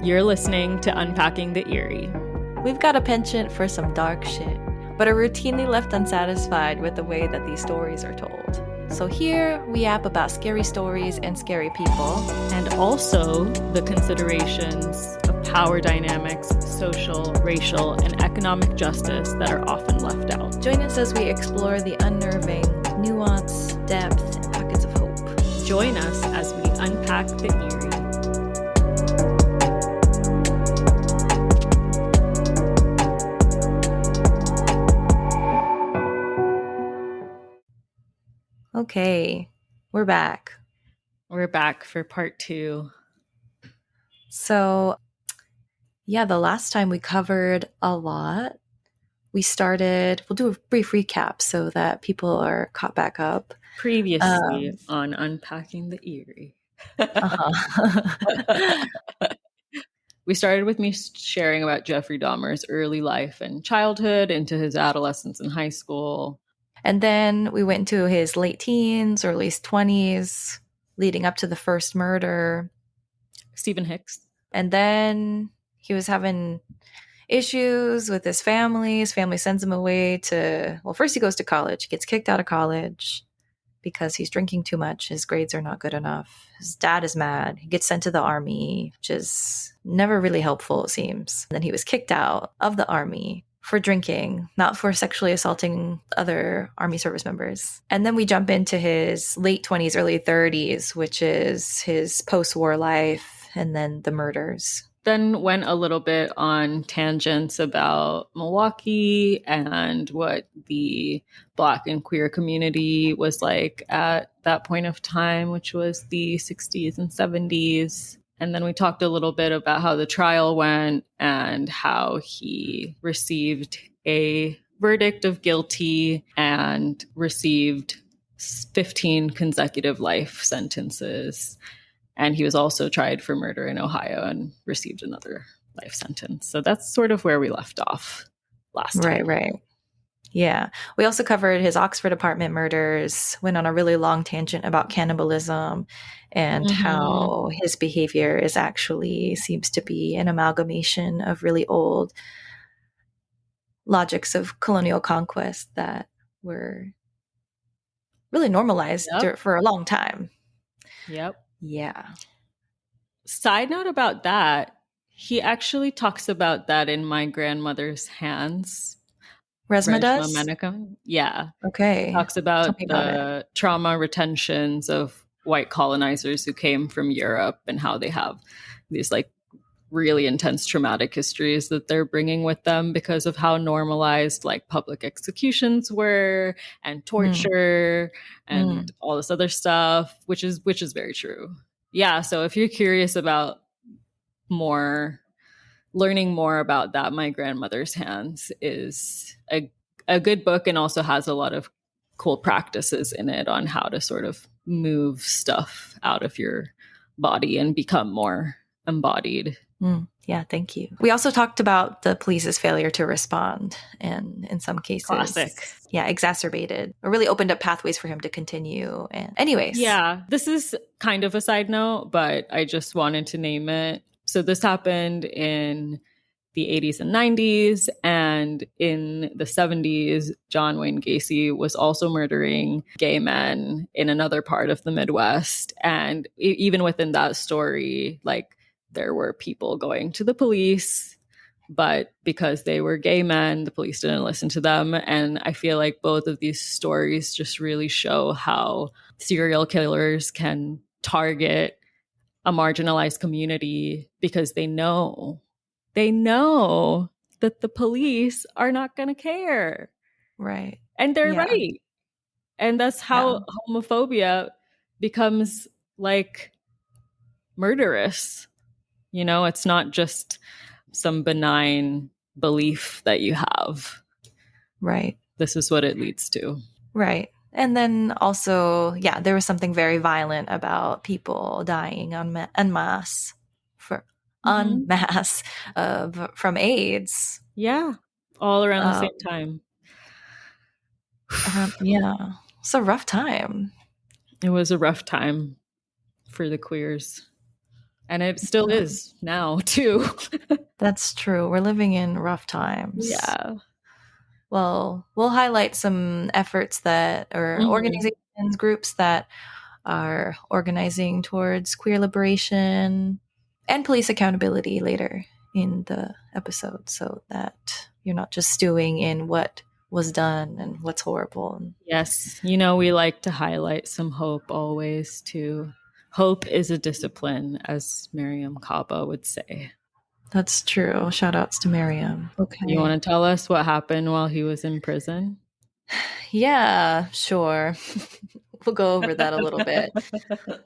You're listening to Unpacking the Eerie. We've got a penchant for some dark shit, but are routinely left unsatisfied with the way that these stories are told. So here we yap about scary stories and scary people. And also the considerations of power dynamics, social, racial, and economic justice that are often left out. Join us as we explore the unnerving, nuance, depth, and pockets of hope. Join us as we unpack the eerie. Okay, we're back. We're back for part 2. So, yeah, the last time we covered a lot. We'll do a brief recap so that people are caught back up. Previously on Unpacking the Eerie. We started with me sharing about Jeffrey Dahmer's early life and childhood into his adolescence and high school. And then we went into his late teens, early 20s, leading up to the first murder. Stephen Hicks. And then he was having issues with his family. His family sends him away first he goes to college. He gets kicked out of college because he's drinking too much. His grades are not good enough. His dad is mad. He gets sent to the army, which is never really helpful, it seems. And then he was kicked out of the army for drinking, not for sexually assaulting other army service members. And then we jump into his late 20s, early 30s, which is his post-war life, and then the murders. Then went a little bit on tangents about Milwaukee and what the Black and queer community was like at that point of time, which was the 60s and 70s. And then we talked a little bit about how the trial went and how he received a verdict of guilty and received 15 consecutive life sentences. And he was also tried for murder in Ohio and received another life sentence. So that's sort of where we left off last time. Right. Yeah. We also covered his Oxford apartment murders, went on a really long tangent about cannibalism and how his behavior seems to be an amalgamation of really old logics of colonial conquest that were really normalized for a long time. Yep. Yeah. Side note about that, he actually talks about that in My Grandmother's Hands. Resma does? Menachem. Yeah. Okay. Talks about the trauma retentions of white colonizers who came from Europe and how they have these like really intense traumatic histories that they're bringing with them because of how normalized like public executions were and torture and all this other stuff, which is very true. Yeah. So if you're curious about learning more about that, My Grandmother's Hands is a good book and also has a lot of cool practices in it on how to sort of move stuff out of your body and become more embodied. Yeah, thank you. We also talked about the police's failure to respond and in some cases, classic. Yeah, exacerbated or really opened up pathways for him to continue. And anyways. Yeah, this is kind of a side note, but I just wanted to name it. So this happened in the 80s and 90s, and in the 70s, John Wayne Gacy was also murdering gay men in another part of the Midwest. And even within that story, like there were people going to the police, but because they were gay men, the police didn't listen to them. And I feel like both of these stories just really show how serial killers can target a marginalized community because they know that the police are not going to care. Right. And they're right. And that's how homophobia becomes like murderous. You know, it's not just some benign belief that you have. Right. This is what it leads to. Right. And then also, there was something very violent about people dying en masse from AIDS. Yeah. All around the same time. It's a rough time. It was a rough time for the queers. And it still is now, too. That's true. We're living in rough times. Yeah. Well, we'll highlight some efforts that, or Mhm. organizations, groups that are organizing towards queer liberation and police accountability later in the episode, so that you're not just stewing in what was done and what's horrible. Yes. You know, we like to highlight some hope always, too. Hope is a discipline, as Miriam Kaba would say. That's true. Shout outs to Miriam. You Okay. want to tell us what happened while he was in prison? Yeah, sure. We'll go over that a little bit.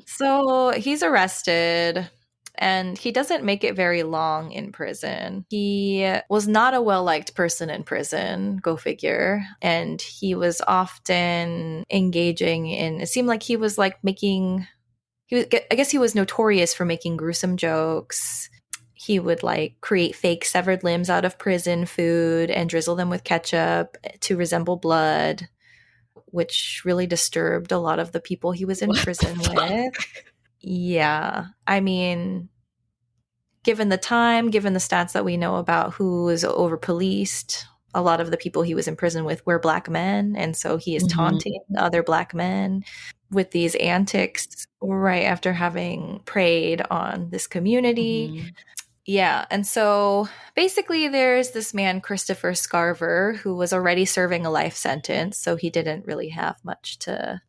So he's arrested and he doesn't make it very long in prison. He was not a well liked person in prison, go figure. And he was often engaging in, it seemed like he was like making, I guess he was notorious for making gruesome jokes. He would like create fake severed limbs out of prison food and drizzle them with ketchup to resemble blood, which really disturbed a lot of the people he was in prison with. Yeah. I mean, given the time, given the stats that we know about who was over policed, a lot of the people he was in prison with were Black men. And so he is taunting other Black men with these antics right after having preyed on this community. Yeah. And so basically, there's this man, Christopher Scarver, who was already serving a life sentence. So he didn't really have much to,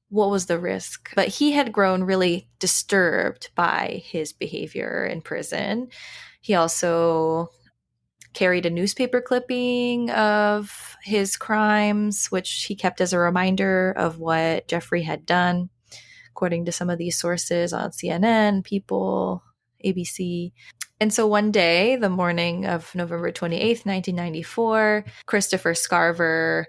what was the risk? But he had grown really disturbed by his behavior in prison. He also carried a newspaper clipping of his crimes, which he kept as a reminder of what Jeffrey had done, according to some of these sources on CNN, People, ABC. And so one day, the morning of November 28th, 1994, Christopher Scarver,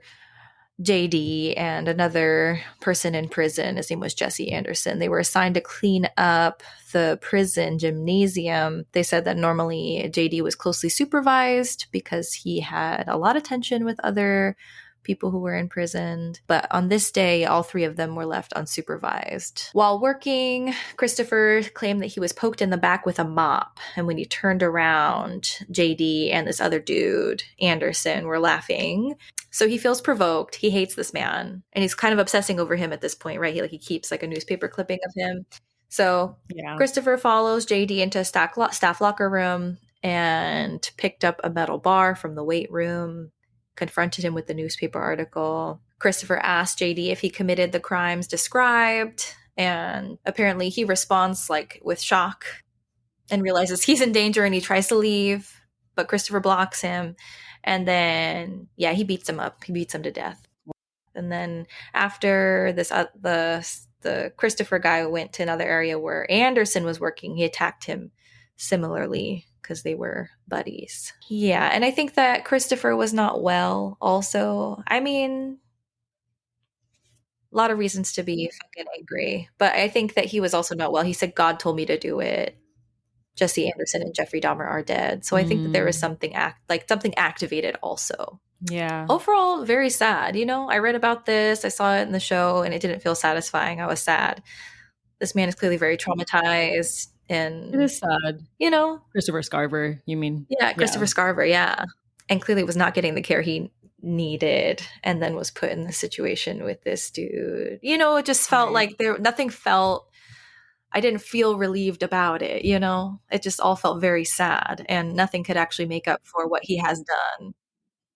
JD, and another person in prison, his name was Jesse Anderson, they were assigned to clean up the prison gymnasium. They said that normally JD was closely supervised because he had a lot of tension with other people who were imprisoned. But on this day, all three of them were left unsupervised. While working, Christopher claimed that he was poked in the back with a mop. And when he turned around, JD and this other dude, Anderson, were laughing. So he feels provoked. He hates this man. And he's kind of obsessing over him at this point, right? He keeps like a newspaper clipping of him. So Christopher follows JD into a staff locker room and picked up a metal bar from the weight room, confronted him with the newspaper article. Christopher asked JD if he committed the crimes described, and apparently he responds like with shock and realizes he's in danger and he tries to leave, but Christopher blocks him. And then, he beats him up. He beats him to death. And then after this, the Christopher guy went to another area where Anderson was working. He attacked him similarly because they were buddies. Yeah, and I think that Christopher was not well also. I mean, a lot of reasons to be fucking angry, but I think that he was also not well. He said, God told me to do it. Jesse Anderson and Jeffrey Dahmer are dead. So I think that there was something something activated also. Yeah. Overall, very sad. I read about this. I saw it in the show and it didn't feel satisfying. I was sad. This man is clearly very traumatized. And it is sad. Christopher Scarver, you mean? Yeah, Christopher Scarver, yeah. And clearly was not getting the care he needed and then was put in the situation with this dude. It just felt like I didn't feel relieved about it, It just all felt very sad and nothing could actually make up for what he has done.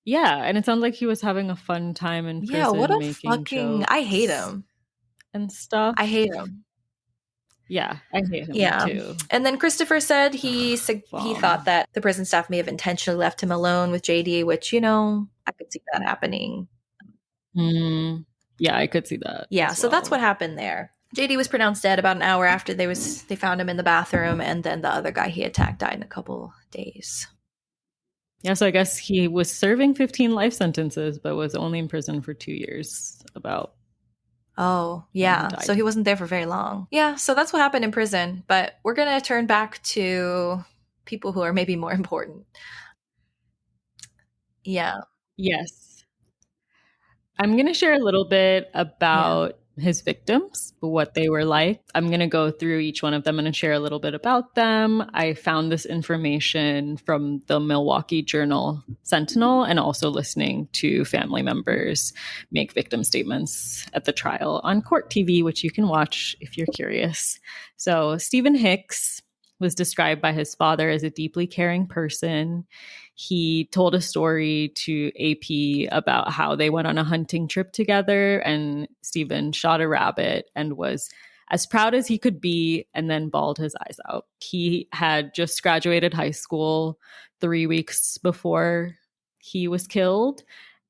Yeah, and it sounds like he was having a fun time in prison. Yeah, what a making fucking... I hate him. And stuff. I hate him. Yeah, I hate him too. And then Christopher said he thought that the prison staff may have intentionally left him alone with JD, which, I could see that happening. Yeah, I could see that. Yeah, so that's what happened there. JD was pronounced dead about an hour after they found him in the bathroom, and then the other guy he attacked died in a couple days. Yeah, so I guess he was serving 15 life sentences, but was only in prison for 2 years. Oh, yeah. So he wasn't there for very long. Yeah, so that's what happened in prison. But we're going to turn back to people who are maybe more important. Yeah. Yes. I'm going to share a little bit about his victims, what they were like. I'm going to go through each one of them and share a little bit about them. I found this information from the Milwaukee Journal Sentinel and also listening to family members make victim statements at the trial on Court TV, which you can watch if you're curious. So Stephen Hicks was described by his father as a deeply caring person. He told a story to AP about how they went on a hunting trip together and Stephen shot a rabbit and was as proud as he could be and then bawled his eyes out. He had just graduated high school 3 weeks before he was killed,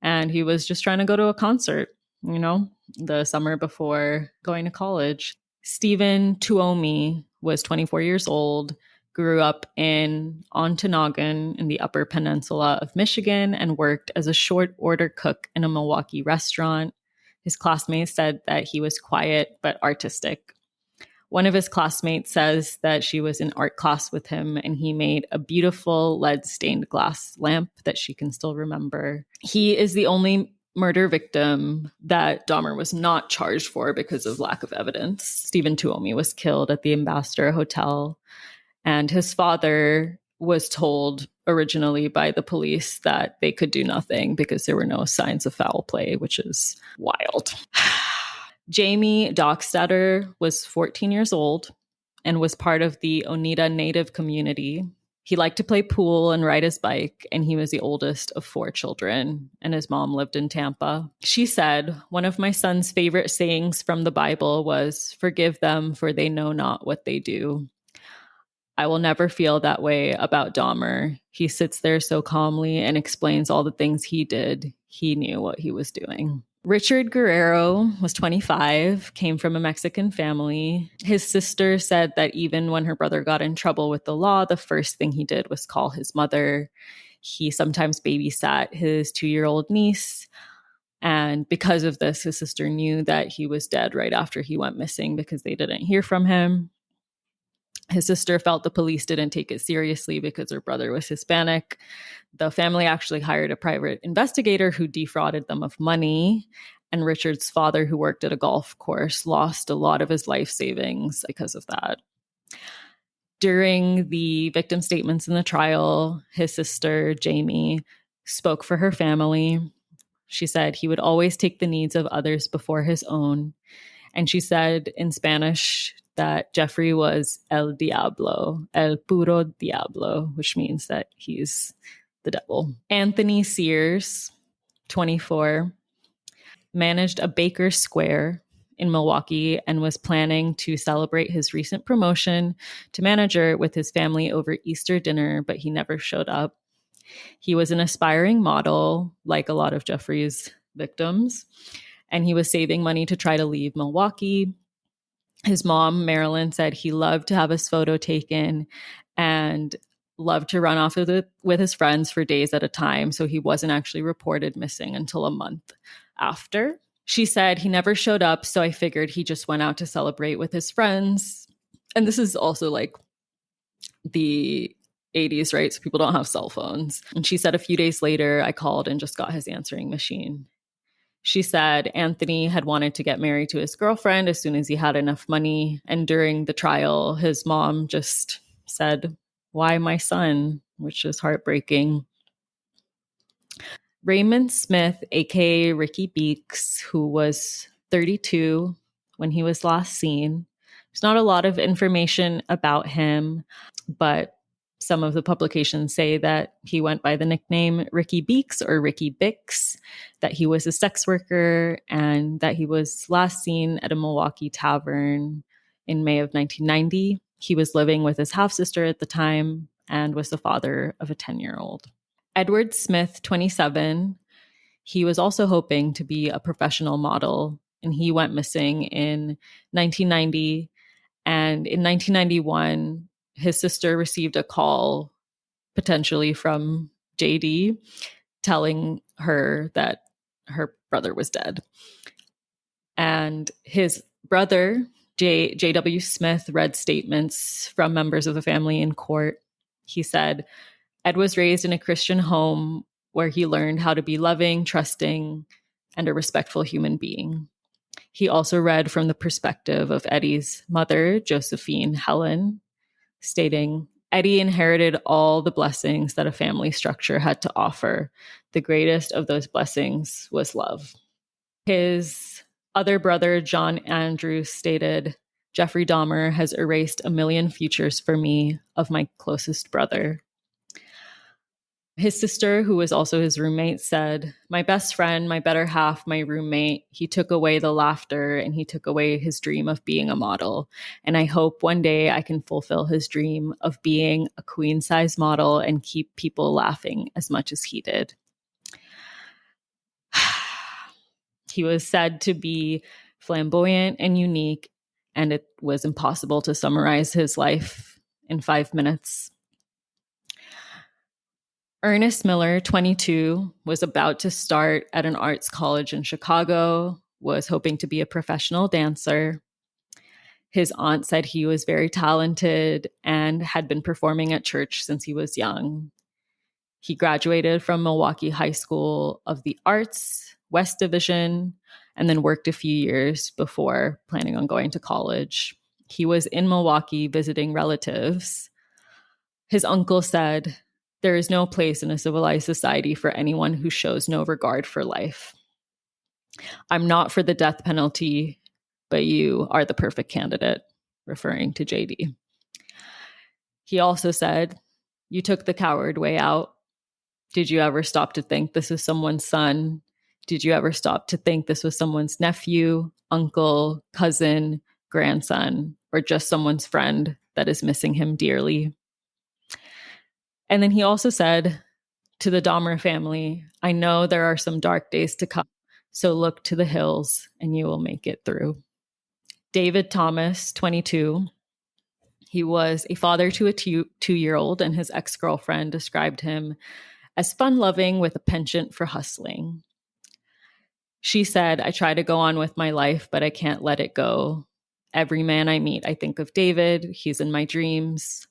and he was just trying to go to a concert, the summer before going to college. Stephen Tuomi was 24 years old, grew up in Ontonagon in the Upper Peninsula of Michigan, and worked as a short order cook in a Milwaukee restaurant. His classmates said that he was quiet but artistic. One of his classmates says that she was in art class with him and he made a beautiful lead-stained glass lamp that she can still remember. He is the only murder victim that Dahmer was not charged for because of lack of evidence. Stephen Tuomi was killed at the Ambassador Hotel, and his father was told originally by the police that they could do nothing because there were no signs of foul play, which is wild. Jamie Dockstader was 14 years old and was part of the Oneida Native community. He liked to play pool and ride his bike, and he was the oldest of 4 children, and his mom lived in Tampa. She said, "One of my son's favorite sayings from the Bible was, 'Forgive them, for they know not what they do.' I will never feel that way about Dahmer. He sits there so calmly and explains all the things he did. He knew what he was doing." Richard Guerrero was 25, came from a Mexican family. His sister said that even when her brother got in trouble with the law, the first thing he did was call his mother. He sometimes babysat his 2-year-old niece. And because of this, his sister knew that he was dead right after he went missing because they didn't hear from him. His sister felt the police didn't take it seriously because her brother was Hispanic. The family actually hired a private investigator who defrauded them of money. And Richard's father, who worked at a golf course, lost a lot of his life savings because of that. During the victim statements in the trial, his sister, Jamie, spoke for her family. She said he would always take the needs of others before his own. And she said in Spanish that Jeffrey was el diablo, el puro diablo, which means that he's the devil. Anthony Sears, 24, managed a Baker Square in Milwaukee and was planning to celebrate his recent promotion to manager with his family over Easter dinner, but he never showed up. He was an aspiring model, like a lot of Jeffrey's victims, and he was saving money to try to leave Milwaukee. His mom, Marilyn, said he loved to have his photo taken and loved to run off with his friends for days at a time, so he wasn't actually reported missing until a month after. She said he never showed up, so I figured he just went out to celebrate with his friends. And this is also like the 80s, right? So people don't have cell phones. And she said a few days later, I called and just got his answering machine. She said Anthony had wanted to get married to his girlfriend as soon as he had enough money. And during the trial, his mom just said, "Why my son?" which is heartbreaking. Raymond Smith, aka Ricky Beeks, who was 32 when he was last seen. There's not a lot of information about him, but some of the publications say that he went by the nickname Ricky Beeks or Ricky Bix, that he was a sex worker, and that he was last seen at a Milwaukee tavern in May of 1990. He was living with his half-sister at the time and was the father of a 10-year-old. Edward Smith, 27, he was also hoping to be a professional model, and he went missing in 1990. And in 1991, his sister received a call, potentially from JD, telling her that her brother was dead. And his brother, J.W. Smith, read statements from members of the family in court. He said, Ed was raised in a Christian home where he learned how to be loving, trusting, and a respectful human being. He also read from the perspective of Eddie's mother, Josephine Helen, stating, Eddie inherited all the blessings that a family structure had to offer. The greatest of those blessings was love. His other brother, John Andrews, stated, Jeffrey Dahmer has erased a million futures for me of my closest brother. His sister, who was also his roommate, said, my best friend, my better half, my roommate, he took away the laughter and he took away his dream of being a model. And I hope one day I can fulfill his dream of being a queen-size model and keep people laughing as much as he did. He was said to be flamboyant and unique, and it was impossible to summarize his life in 5 minutes. Ernest Miller, 22, was about to start at an arts college in Chicago, was hoping to be a professional dancer. His aunt said he was very talented and had been performing at church since he was young. He graduated from Milwaukee High School of the Arts, West Division, and then worked a few years before planning on going to college. He was in Milwaukee visiting relatives. His uncle said, there is no place in a civilized society for anyone who shows no regard for life. I'm not for the death penalty, but you are the perfect candidate, referring to JD. He also said, you took the coward way out. Did you ever stop to think this is someone's son? Did you ever stop to think this was someone's nephew, uncle, cousin, grandson, or just someone's friend that is missing him dearly? And then he also said to the Dahmer family, I know there are some dark days to come, so look to the hills and you will make it through. David Thomas, 22, he was a father to a two-year-old, and his ex-girlfriend described him as fun-loving with a penchant for hustling. She said, I try to go on with my life, but I can't let it go. Every man I meet, I think of David. He's in my dreams.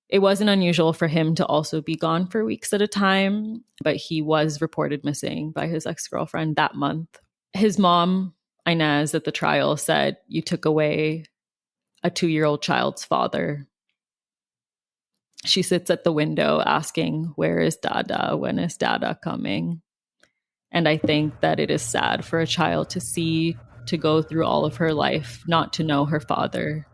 It wasn't unusual for him to also be gone for weeks at a time, but he was reported missing by his ex-girlfriend that month. His mom, Inez, at the trial said, you took away a 2-year-old child's father. She sits at the window asking, where is Dada? When is Dada coming? And I think that it is sad for a child to go through all of her life, not to know her father.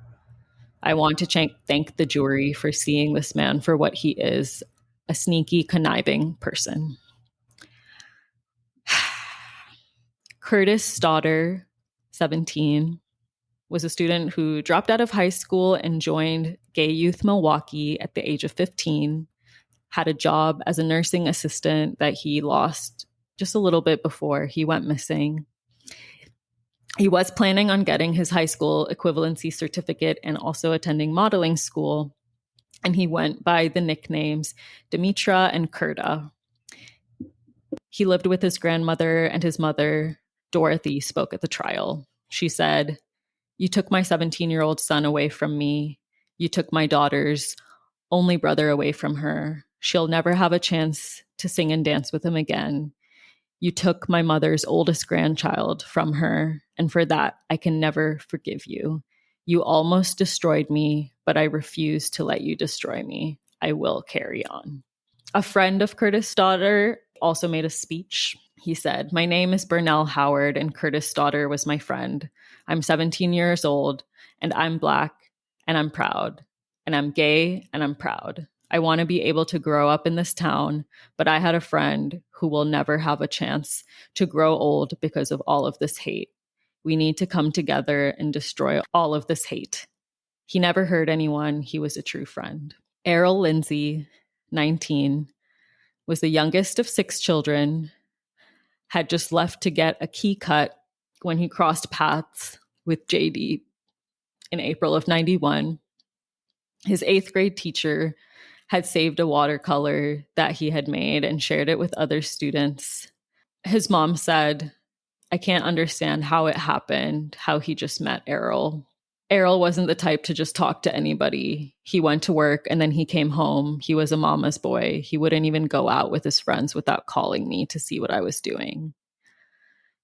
I want to thank the jury for seeing this man for what he is, a sneaky, conniving person. Curtis Stoddard, 17, was a student who dropped out of high school and joined Gay Youth Milwaukee at the age of 15, had a job as a nursing assistant that he lost just a little bit before he went missing. He was planning on getting his high school equivalency certificate and also attending modeling school, and he went by the nicknames Dimitra and Kurta. He lived with his grandmother, and his mother, Dorothy, spoke at the trial. She said, you took my 17-year-old son away from me. You took my daughter's only brother away from her. She'll never have a chance to sing and dance with him again. You took my mother's oldest grandchild from her, and for that, I can never forgive you. You almost destroyed me, but I refuse to let you destroy me. I will carry on. A friend of Curtis Stoddard also made a speech. He said, my name is Burnell Howard, and Curtis Stoddard was my friend. I'm 17 years old, and I'm Black, and I'm proud, and I'm gay, and I'm proud. I want to be able to grow up in this town, but I had a friend who will never have a chance to grow old because of all of this hate. We need to come together and destroy all of this hate. He never hurt anyone. He was a true friend. Errol Lindsay, 19, was the youngest of 6 children, had just left to get a key cut when he crossed paths with JD in April of 91. His 8th grade teacher had saved a watercolor that he had made and shared it with other students. His mom said, I can't understand how it happened, how he just met Errol. Errol wasn't the type to just talk to anybody. He went to work and then he came home. He was a mama's boy. He wouldn't even go out with his friends without calling me to see what I was doing.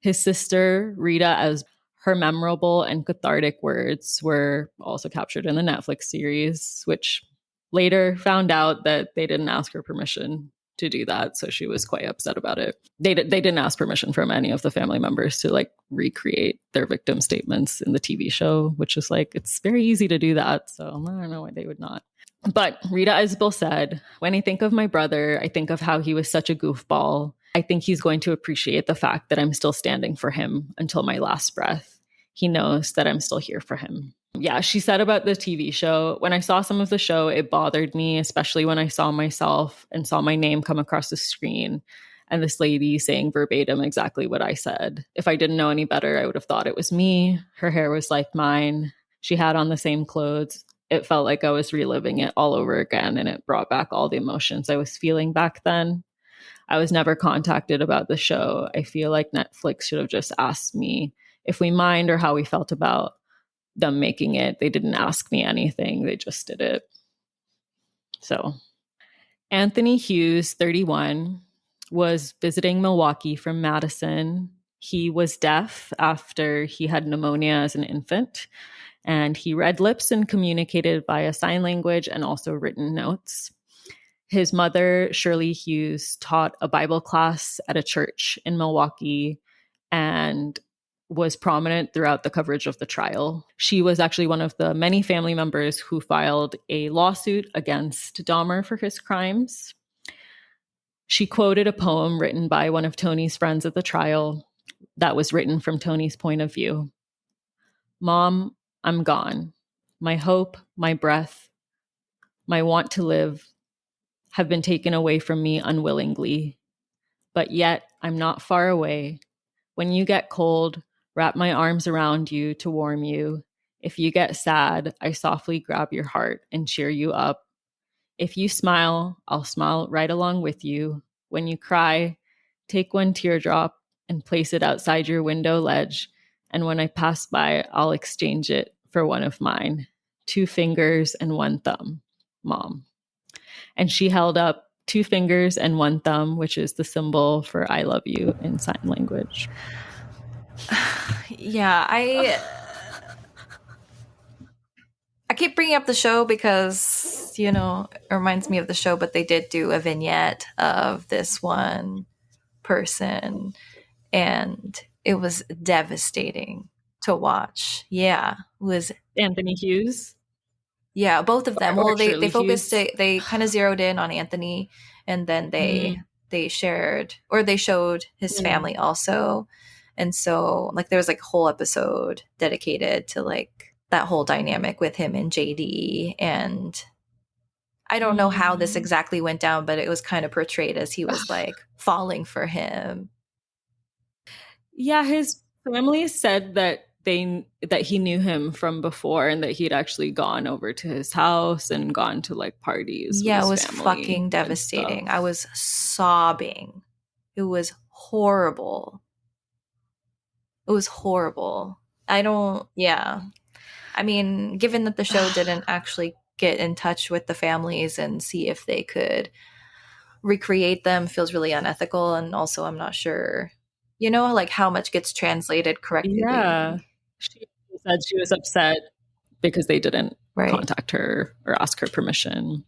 His sister, Rita, as Her memorable and cathartic words were also captured in the Netflix series, which later found out that they didn't ask her permission to do that. So she was quite upset about it. They didn't ask permission from any of the family members to like recreate their victim statements in the TV show, which is like, it's very easy to do that. So I don't know why they would not. But Rita Isbell said, when I think of my brother, I think of how he was such a goofball. I think he's going to appreciate the fact that I'm still standing for him until my last breath. He knows that I'm still here for him. Yeah, she said about the TV show, when I saw some of the show, it bothered me, especially when I saw myself and saw my name come across the screen and this lady saying verbatim exactly what I said. If I didn't know any better, I would have thought it was me. Her hair was like mine. She had on the same clothes. It felt like I was reliving it all over again, and it brought back all the emotions I was feeling back then. I was never contacted about the show. I feel like Netflix should have just asked me if we mind or how we felt about them making it. They didn't ask me anything. They just did it. So Anthony Hughes, 31, was visiting Milwaukee from Madison. He was deaf after he had pneumonia as an infant, and he read lips and communicated via sign language and also written notes. His mother, Shirley Hughes, taught a Bible class at a church in Milwaukee and was prominent throughout the coverage of the trial. She was actually one of the many family members who filed a lawsuit against Dahmer for his crimes. She quoted a poem written by one of Tony's friends at the trial that was written from Tony's point of view. Mom, I'm gone. My hope, my breath, my want to live have been taken away from me unwillingly. But yet I'm not far away. When you get cold, wrap my arms around you to warm you. If you get sad, I softly grab your heart and cheer you up. If you smile, I'll smile right along with you. When you cry, take one teardrop and place it outside your window ledge. And when I pass by, I'll exchange it for one of mine. 2 fingers and 1 thumb, Mom. And she held up 2 fingers and 1 thumb, which is the symbol for I love you in sign language. Yeah, I keep bringing up the show because, you know, it reminds me of the show, but they did do a vignette of this one person, and it was devastating to watch. Yeah, it was Anthony Hughes. Yeah, both of them. Well, they focused Hughes. they kind of zeroed in on Anthony, and then they shared, or they showed his family also. And so like there was like a whole episode dedicated to like that whole dynamic with him and JD, and I don't know how this exactly went down, but it was kind of portrayed as he was like falling for him. Yeah, his family said that he knew him from before and that he'd actually gone over to his house and gone to like parties. Yeah, it was fucking devastating. I was sobbing. It was horrible. It was horrible. I mean, given that the show didn't actually get in touch with the families and see if they could recreate them, feels really unethical. And also, I'm not sure, you know, like how much gets translated correctly. Yeah. She said she was upset because they didn't contact her or ask her permission.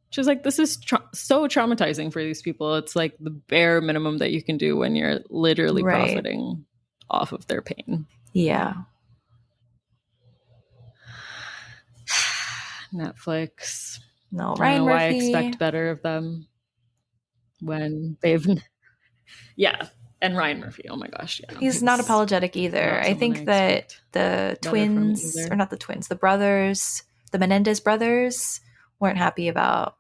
She was like, this is so traumatizing for these people. It's like the bare minimum that you can do when you're literally profiting off of their pain. Yeah. Netflix. No, I don't know why I expect better of them when they've... Yeah. And Ryan Murphy. Oh my gosh. Yeah. He's not apologetic either. I think that the twins, or not the twins, the brothers, the Menendez brothers weren't happy about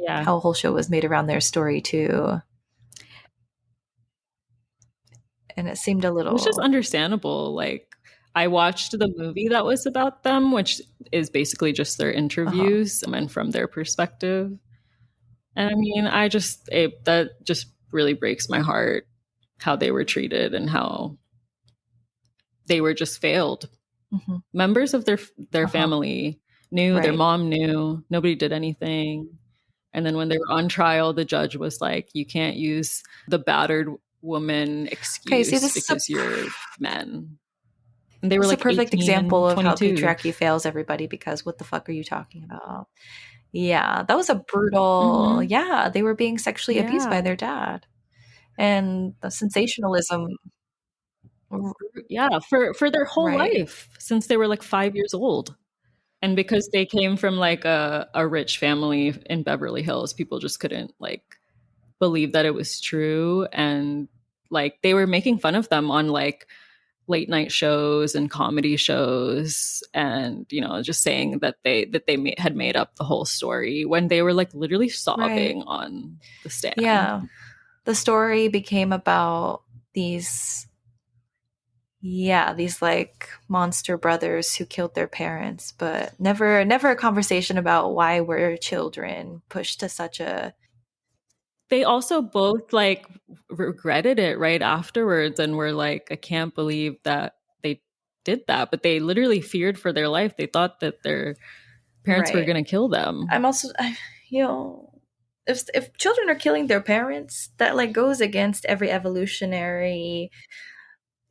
how a whole show was made around their story too. And it seemed a little... Which is understandable. Like, I watched the movie that was about them, which is basically just their interviews and from their perspective. And I mean, that just really breaks my heart how they were treated and how they were just failed. Mm-hmm. Members of their family knew, their mom knew, nobody did anything. And then when they were on trial, the judge was like, you can't use the battered woman Okay, see, excuse because you're men. And they were this is a like perfect 18 example and of how 22. patriarchy fails everybody, because what the fuck are you talking about? Yeah, that was a brutal. Mm-hmm. Yeah, they were being sexually abused by Yeah. their dad. And the sensationalism, Yeah. For their whole right, life since they were like 5 years old. And because they came from like a rich family in Beverly Hills, people just couldn't like believe that it was true. And like they were making fun of them on like late night shows and comedy shows, and just saying that had made up the whole story when they were like literally right. sobbing on the stand. Yeah. The story became about these, yeah, these like monster brothers who killed their parents, but never a conversation about why were children pushed to such a. They also both like regretted it right afterwards and were like, I can't believe that they did that, but they literally feared for their life. They thought that their parents were Right. going to kill them. I'm also, you know, if children are killing their parents, that like goes against every evolutionary,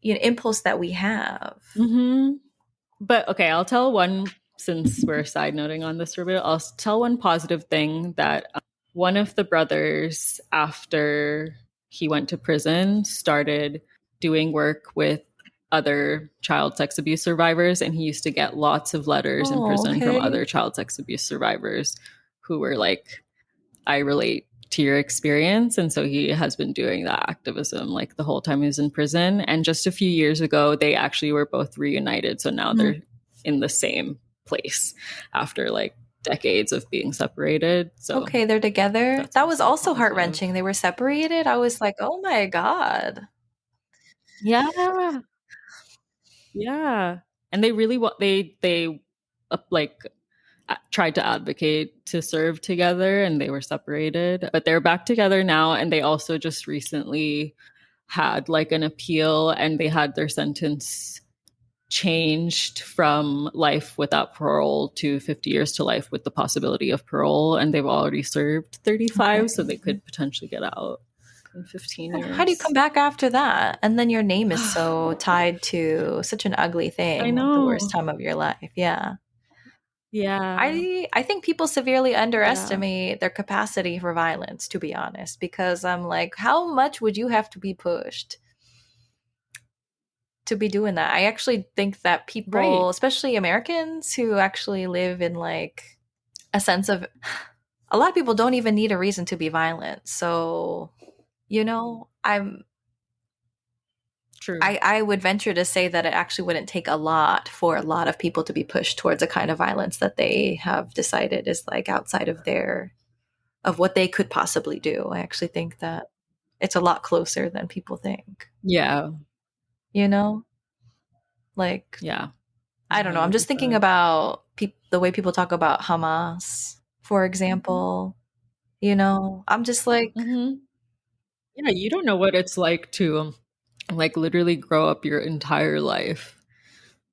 impulse that we have. Mm-hmm. But okay, I'll tell one, since we're side noting on this for a bit, I'll tell one positive thing that one of the brothers, after he went to prison, started doing work with other child sex abuse survivors. And he used to get lots of letters in Oh, prison from okay. other child sex abuse survivors who were like, I relate to your experience. And so he has been doing that activism like the whole time he was in prison. And just a few years ago, they actually were both reunited. So now Mhm. they're in the same place after like decades of being separated. So Okay, they're together. that's That was also also positive. heart-wrentching. They were separated. I was like, "Oh my god." Yeah. Yeah. And they really want, they like tried to advocate to serve together and they were separated, but they're back together now. And they also just recently had like an appeal and they had their sentence changed from life without parole to 50 years to life with the possibility of parole. And they've already served 35, so they Okay. could potentially get out in 15 How do you come years. back after that? And then your name is so tied to such an ugly I thing, the worst know. time of your life. Yeah. Yeah. I think people severely Yeah. underestimate their capacity for violence, to be honest, because I'm like, how much would you have to be pushed to be doing that? I actually think that people, Right. especially Americans who actually live in like a sense of, a lot of people don't even need a reason to be violent. So, I'm True. I would venture to say that it actually wouldn't take a lot for a lot of people to be pushed towards a kind of violence that they have decided is like outside of of what they could possibly do. I actually think that it's a lot closer than people think. Yeah. You know? Like, Yeah. I don't know. I'm just thinking 100%. about the way people talk about Hamas, for example. I'm just like, Hmm. Yeah, you don't know what it's like to like literally grow up your entire life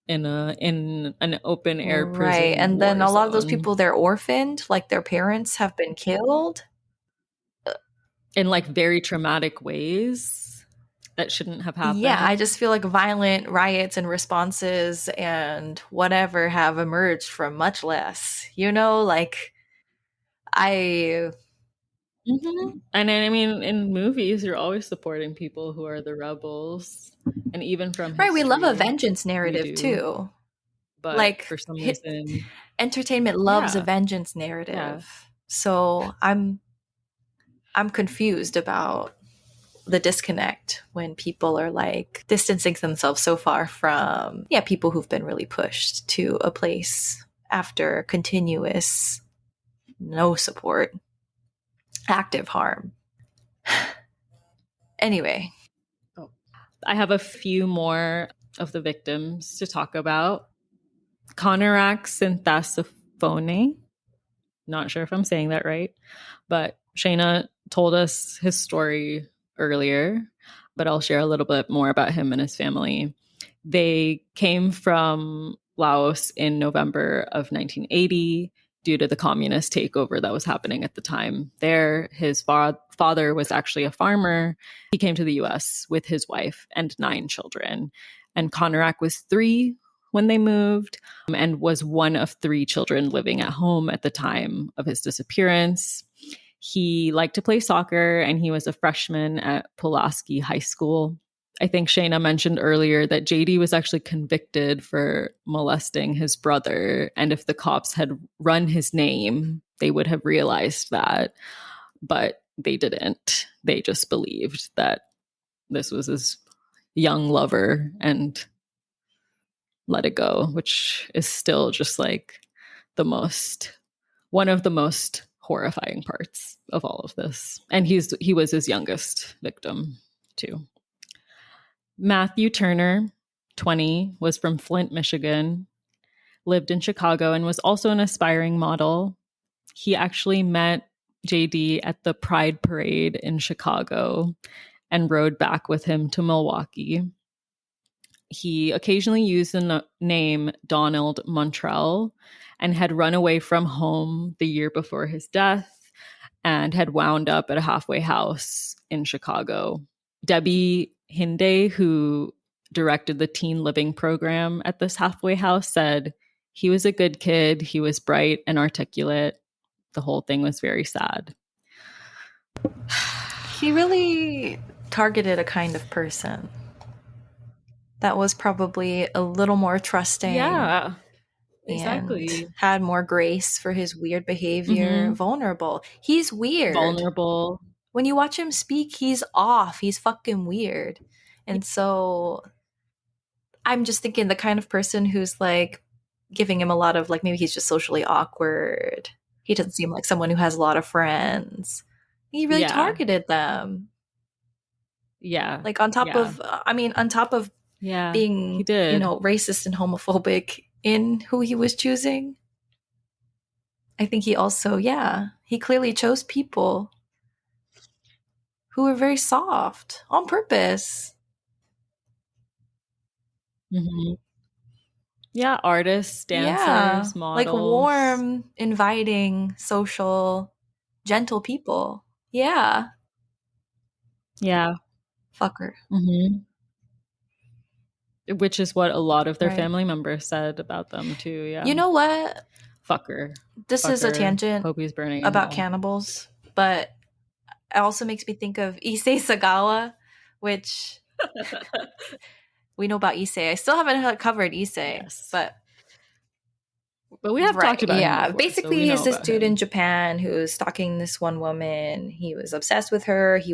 in an open air right. prison And then war a lot of those zone people, they're orphaned, like their parents have been killed. in like very traumatic ways that shouldn't have Yeah, I happened. just feel like violent riots and responses and whatever have emerged from much less. Like I And then, I mean, in movies, you're always supporting people who are the rebels, and even from right, we love a history, vengeance we narrative do. too. But Like for some reason, entertainment loves a yeah, vengeance yeah, narrative. So I'm confused about the disconnect when people are like distancing themselves so far from, yeah, people who've been really pushed to a place after continuous no support, active harm. Anyway, oh. I have a few more of the victims to talk about. Conorak Synthasophone. Not sure if I'm saying that right, but Shayna told us his story earlier, but I'll share a little bit more about him and his family. They came from Laos in November of 1980. due to the communist takeover that was happening at the time. There, his father was actually a farmer. He came to the US with his wife and 9 children. And Konarak was 3 when they moved and was one of 3 children living at home at the time of his disappearance. He liked to play soccer, and he was a freshman at Pulaski High School. I think Shayna mentioned earlier that JD was actually convicted for molesting his brother. And if the cops had run his name, they would have realized that. But they didn't. They just believed that this was his young lover and let it go, which is still just like one of the most horrifying parts of all of this. And he was his youngest victim too. Matthew Turner, 20, was from Flint, Michigan, lived in Chicago, and was also an aspiring model. He actually met JD at the Pride Parade in Chicago and rode back with him to Milwaukee. He occasionally used the name Donald Montrell and had run away from home the year before his death and had wound up at a halfway house in Chicago. Debbie Hinde, who directed the teen living program at this halfway house, said he was a good kid. He was bright and articulate. The whole thing was very sad. He really targeted a kind of person that was probably a little more trusting. Yeah, exactly. And had more grace for his weird behavior. Vulnerable. He's weird. Vulnerable. When you watch him speak, he's off. He's fucking weird. And so I'm just thinking the kind of person who's like giving him a lot of like, maybe he's just socially awkward. He doesn't seem like someone who has a lot of friends. He really targeted them. Yeah. Like on top of being, he did. Racist and homophobic in who he was choosing. I think he also, he clearly chose people who were very soft on purpose. Mm-hmm. Yeah, artists, dancers, models. Like warm, inviting, social, gentle people. Yeah. Yeah. Fucker. Mm-hmm. Which is what a lot of their family members said about them too. Yeah. You know what? Fucker. This is a tangent Hope he's burning about cannibals, but it also makes me think of Issei Sagawa, which we know about Issei. I still haven't covered Issei, but we have talked about him before, basically, he's this dude in Japan who's stalking this one woman. He was obsessed with her. He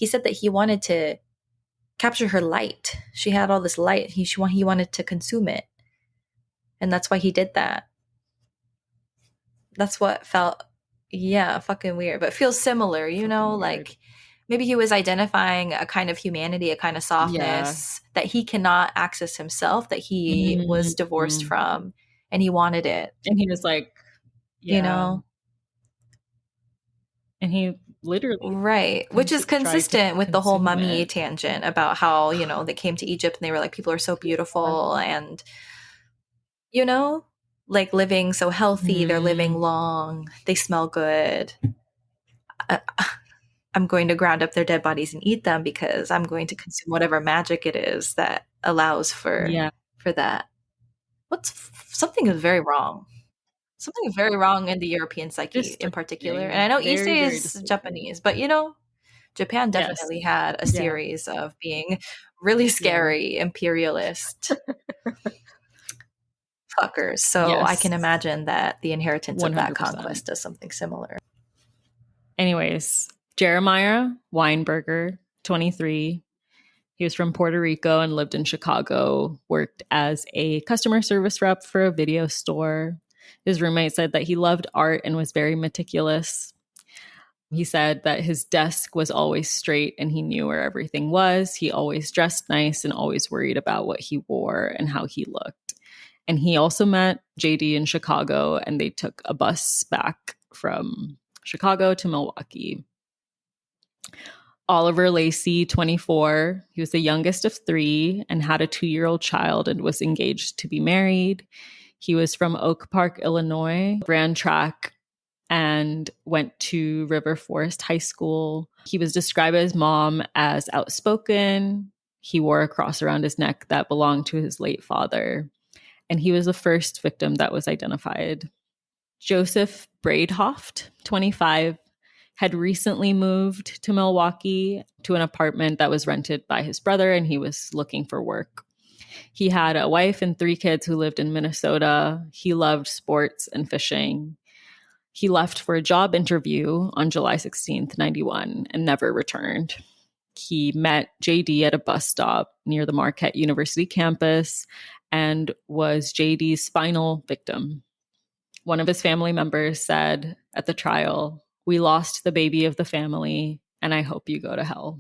said that he wanted to capture her light. She had all this light. He wanted to consume it. And that's why he did that. That's what felt, fucking weird. But feels similar, like maybe he was identifying a kind of humanity, a kind of softness that he cannot access himself, that he was divorced from, and he wanted it. And he was like, and he literally which is consistent with the whole mummy tangent about how they came to Egypt and they were like, people are so beautiful and like living so healthy, they're living long, they smell good. I'm going to ground up their dead bodies and eat them because I'm going to consume whatever magic it is that allows for that. Something is very wrong. Something very wrong in the European psyche in particular. And I know Issei is Japanese, but Japan definitely had a series of being really scary imperialist fuckers. So I can imagine that the inheritance 100%. Of that conquest does something similar. Anyways, Jeremiah Weinberger, 23. He was from Puerto Rico and lived in Chicago, worked as a customer service rep for a video store. His roommate said that he loved art and was very meticulous. He said that his desk was always straight and he knew where everything was. He always dressed nice and always worried about what he wore and how he looked. And he also met JD in Chicago, and they took a bus back from Chicago to Milwaukee. Oliver Lacey, 24. He was the youngest of 3 and had a 2-year-old child and was engaged to be married. He was from Oak Park, Illinois, ran track, and went to River Forest High School. He was described by his mom as outspoken. He wore a cross around his neck that belonged to his late father. And he was the first victim that was identified. Joseph Braidhoft, 25, had recently moved to Milwaukee to an apartment that was rented by his brother, and he was looking for work. He had a wife and 3 kids who lived in Minnesota. He loved sports and fishing. He left for a job interview on July 16th, 91, and never returned. He met JD at a bus stop near the Marquette University campus and was JD's final victim. One of his family members said at the trial, "We lost the baby of the family, and I hope you go to hell."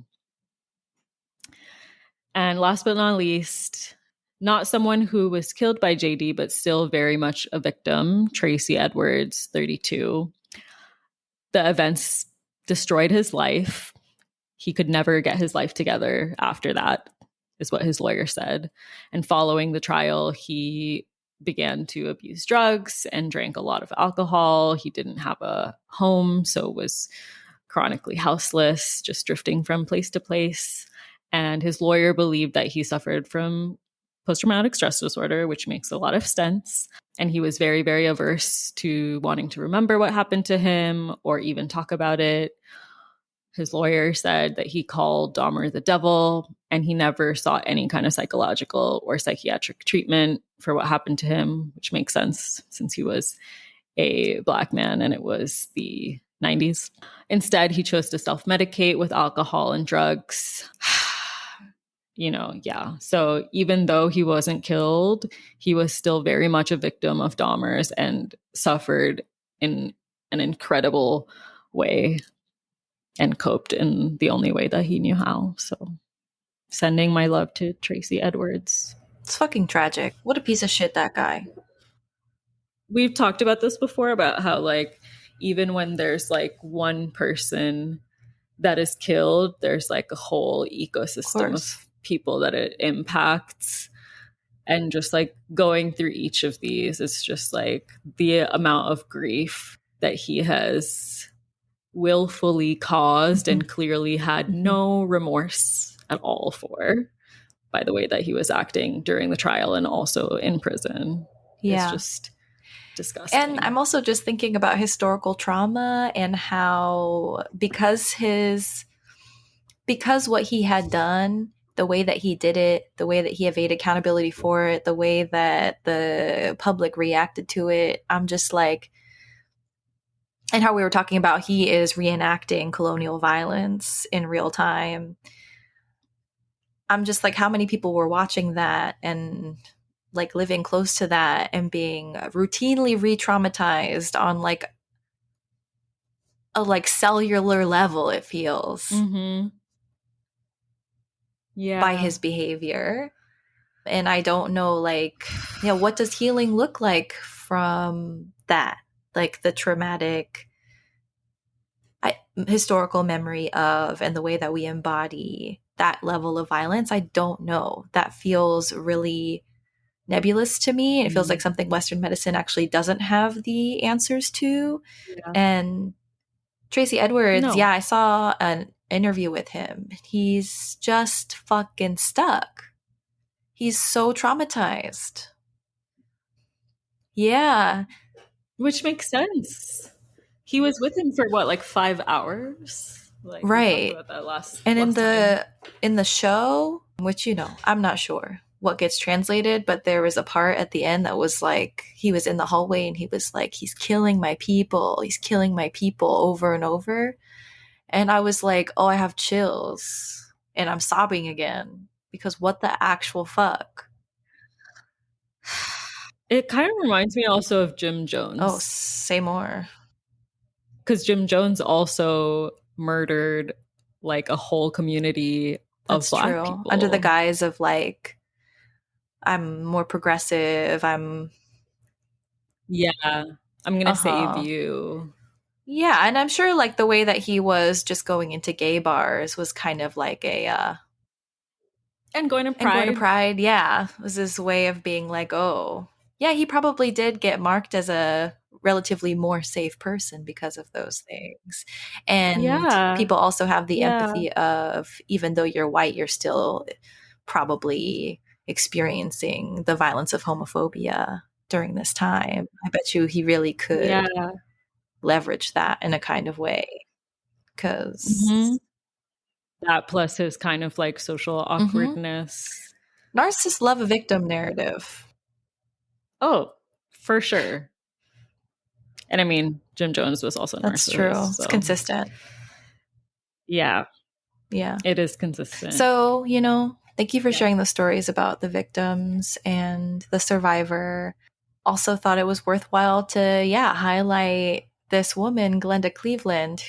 And last but not least, not someone who was killed by JD, but still very much a victim, Tracy Edwards, 32. The events destroyed his life. He could never get his life together after that, is what his lawyer said. And following the trial, he began to abuse drugs and drank a lot of alcohol. He didn't have a home, so was chronically houseless, just drifting from place to place. And his lawyer believed that he suffered from post-traumatic stress disorder, which makes a lot of sense. And he was very, very averse to wanting to remember what happened to him or even talk about it. His lawyer said that he called Dahmer the devil, and he never sought any kind of psychological or psychiatric treatment for what happened to him, which makes sense since he was a Black man and it was the 90s. Instead, he chose to self-medicate with alcohol and drugs. So even though he wasn't killed, he was still very much a victim of Dahmer's and suffered in an incredible way and coped in the only way that he knew how. So sending my love to Tracy Edwards. It's fucking tragic. What a piece of shit, that guy. We've talked about this before, about how, like, even when there's, like, one person that is killed, there's, like, a whole ecosystem of people that it impacts. And just, like, going through each of these is just, like, the amount of grief that he has willfully caused and clearly had no remorse at all for, by the way that he was acting during the trial and also in prison. Yeah. It's just disgusting. And I'm also just thinking about historical trauma and how because what he had done, the way that he did it, the way that he evaded accountability for it, the way that the public reacted to it, I'm just like, and how we were talking about he is reenacting colonial violence in real time. I'm just like, how many people were watching that and like living close to that and being routinely re-traumatized on like a like cellular level, it feels. Yeah. By his behavior. And I don't know, like, what does healing look like from that? Like the traumatic historical memory of and the way that we embody that level of violence. I don't know. That feels really nebulous to me. It feels like something Western medicine actually doesn't have the answers to. Yeah. And Tracy Edwards, I saw an interview with him. He's just fucking stuck. He's so traumatized. Yeah. Which makes sense. He was with him for what, like 5 hours? Like, right. We talked about that last in the show, which, I'm not sure what gets translated, but there was a part at the end that was like, he was in the hallway and he was like, he's killing my people over and over. And I was like, oh, I have chills and I'm sobbing again because what the actual fuck? It kind of reminds me also of Jim Jones. Oh, say more. Because Jim Jones also murdered like a whole community of Black people. Under the guise of like, I'm more progressive. I'm going to save you. Yeah, and I'm sure like the way that he was just going into gay bars was kind of like a and going to Pride. Yeah, it was his way of being like, oh, Yeah, he probably did get marked as a relatively more safe person because of those things. And Yeah. people also have the Yeah. empathy of, even though you're white, you're still probably experiencing the violence of homophobia during this time. I bet you he really could Yeah. leverage that in a kind of way. Hmm. Because That plus his kind of like social awkwardness. narcissists love a victim narrative. Oh, for sure. And I mean, Jim Jones was also a That's true. narcissist. It's So consistent. yeah, Yeah. it is consistent. So, thank you for Yeah. sharing the stories about the victims and the survivor. Also thought it was worthwhile to, highlight this woman, Glenda Cleveland,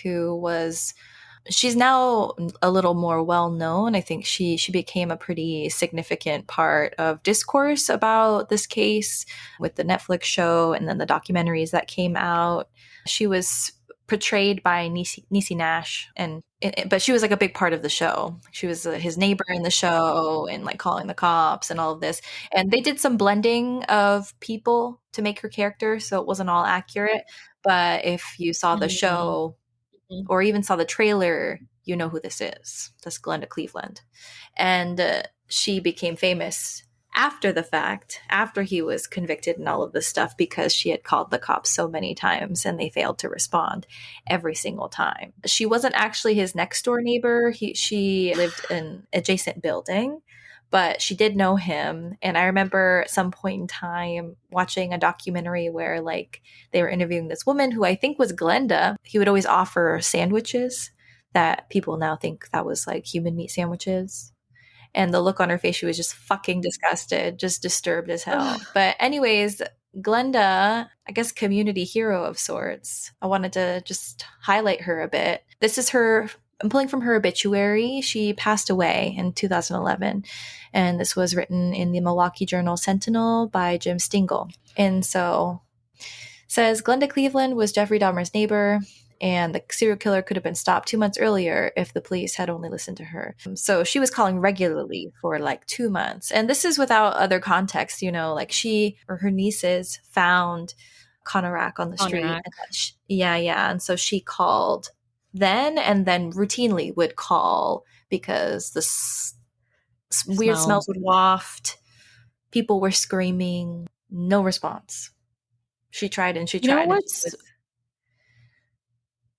she's now a little more well known. I think she became a pretty significant part of discourse about this case with the Netflix show and then the documentaries that came out. She was portrayed by Niecy Nash, but she was like a big part of the show. She was his neighbor in the show and like calling the cops and all of this. And they did some blending of people to make her character, so it wasn't all accurate. But if you saw the Mhm. show or even saw the trailer, you know who this is. That's Glenda Cleveland. And she became famous after the fact, after he was convicted and all of this stuff, because she had called the cops so many times and they failed to respond every single time. She wasn't actually his next door neighbor. She lived in an adjacent building, but she did know him. And I remember at some point in time watching a documentary where like they were interviewing this woman who I think was Glenda. He would always offer sandwiches that people now think that was like human meat sandwiches. And the look on her face, she was just fucking disgusted, just disturbed as hell. But anyways, Glenda, I guess community hero of sorts. I wanted to just highlight her a bit. This is her, I'm pulling from her obituary. She passed away in 2011. And this was written in the Milwaukee Journal Sentinel by Jim Stingle. And so says Glenda Cleveland was Jeffrey Dahmer's neighbor, and the serial killer could have been stopped 2 months earlier if the police had only listened to her. So she was calling regularly for like 2 months. And this is without other context, like she or her nieces found Conorak on the street. Pontiac. And yeah. And so she called then and then routinely would call because the weird Smell. smells would waft. People were screaming. No response. She tried and she You know tried and she what's was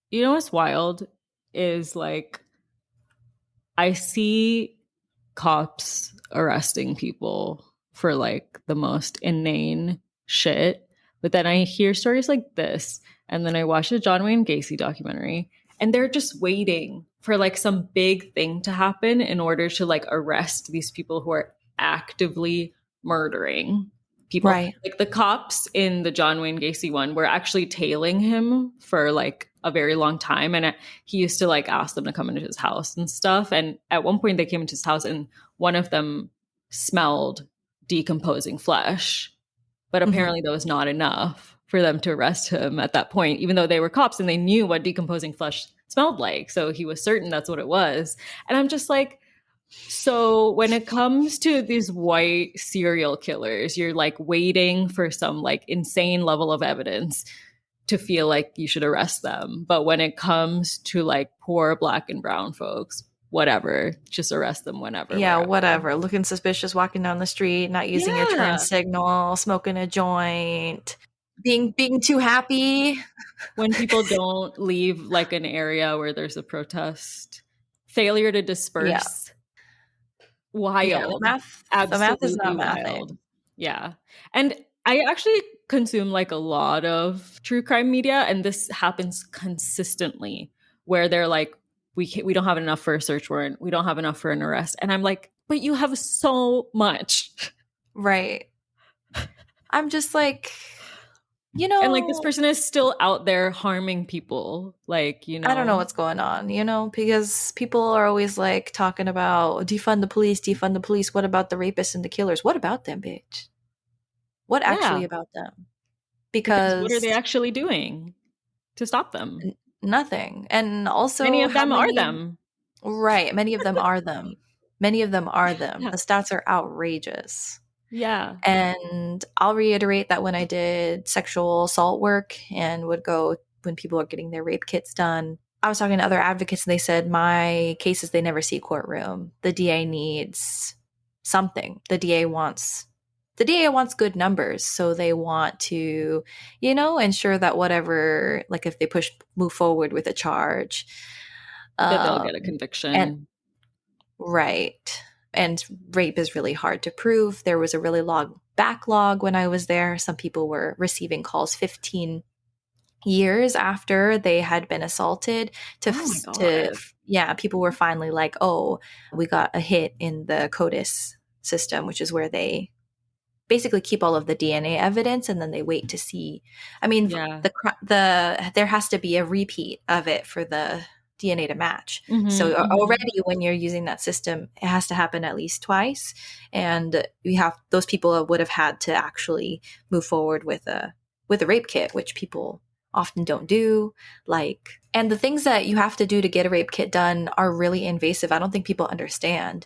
you know what's wild is like I see cops arresting people for like the most inane shit, but then I hear stories like this, and then I watch a John Wayne Gacy documentary, and they're just waiting for like some big thing to happen in order to like arrest these people who are actively murdering people. right. Like the cops in the John Wayne Gacy one were actually tailing him for like a very long time, and he used to like ask them to come into his house and stuff. And at one point they came into his house and one of them smelled decomposing flesh, but Mm-hmm. apparently that was not enough for them to arrest him at that point, even though they were cops and they knew what decomposing flesh smelled like. So he was certain that's what it was. And I'm just like, so when it comes to these white serial killers, you're like waiting for some like insane level of evidence to feel like you should arrest them. But when it comes to like poor black and brown folks, whatever, just arrest them whenever, Yeah, wherever. whatever. Looking suspicious, walking down the street, not using your turn Yeah. signal, smoking a joint, being too happy. When people don't leave like an area where there's a protest, failure to Yeah. disperse, Yeah, wild, the math is absolutely not mathing. wild. Yeah. And I actually consume like a lot of true crime media, and this happens consistently where they're like, we don't have enough for a search warrant, we don't have enough for an arrest, and I'm like, but you have so much. Right. I'm just like, And like this person is still out there harming people, like, I don't know what's going on, because people are always like talking about defund the police, defund the police. What about the rapists and the killers? What about them, bitch? What Yeah, actually about them? because what are Because they actually doing to stop them? nothing. And Many also, of how them are many? them. Right. Many of them are them. Many of them are them. Yeah. The stats are outrageous. Yeah. And I'll reiterate that when I did sexual assault work and would go when people are getting their rape kits done, I was talking to other advocates and they said my cases they never see courtroom. The DA needs something. The DA wants good numbers, so they want to, ensure that whatever, like if they move forward with a charge, That they'll um, get a and conviction. right. And rape is really hard to prove. There was a really long backlog when I was there. Some people were receiving calls 15 years after they had been assaulted Oh my God. yeah, people were finally like, oh, we got a hit in the CODIS system, which is where they basically keep all of the DNA evidence and then they wait to see. I mean, Yeah. there has to be a repeat of it for the DNA to match. So Mm-hmm, mm-hmm. already when you're using that system, it has to happen at least twice, and those people would have had to actually move forward with a rape kit, which people often don't do. And the things that you have to do to get a rape kit done are really invasive. I don't think people understand.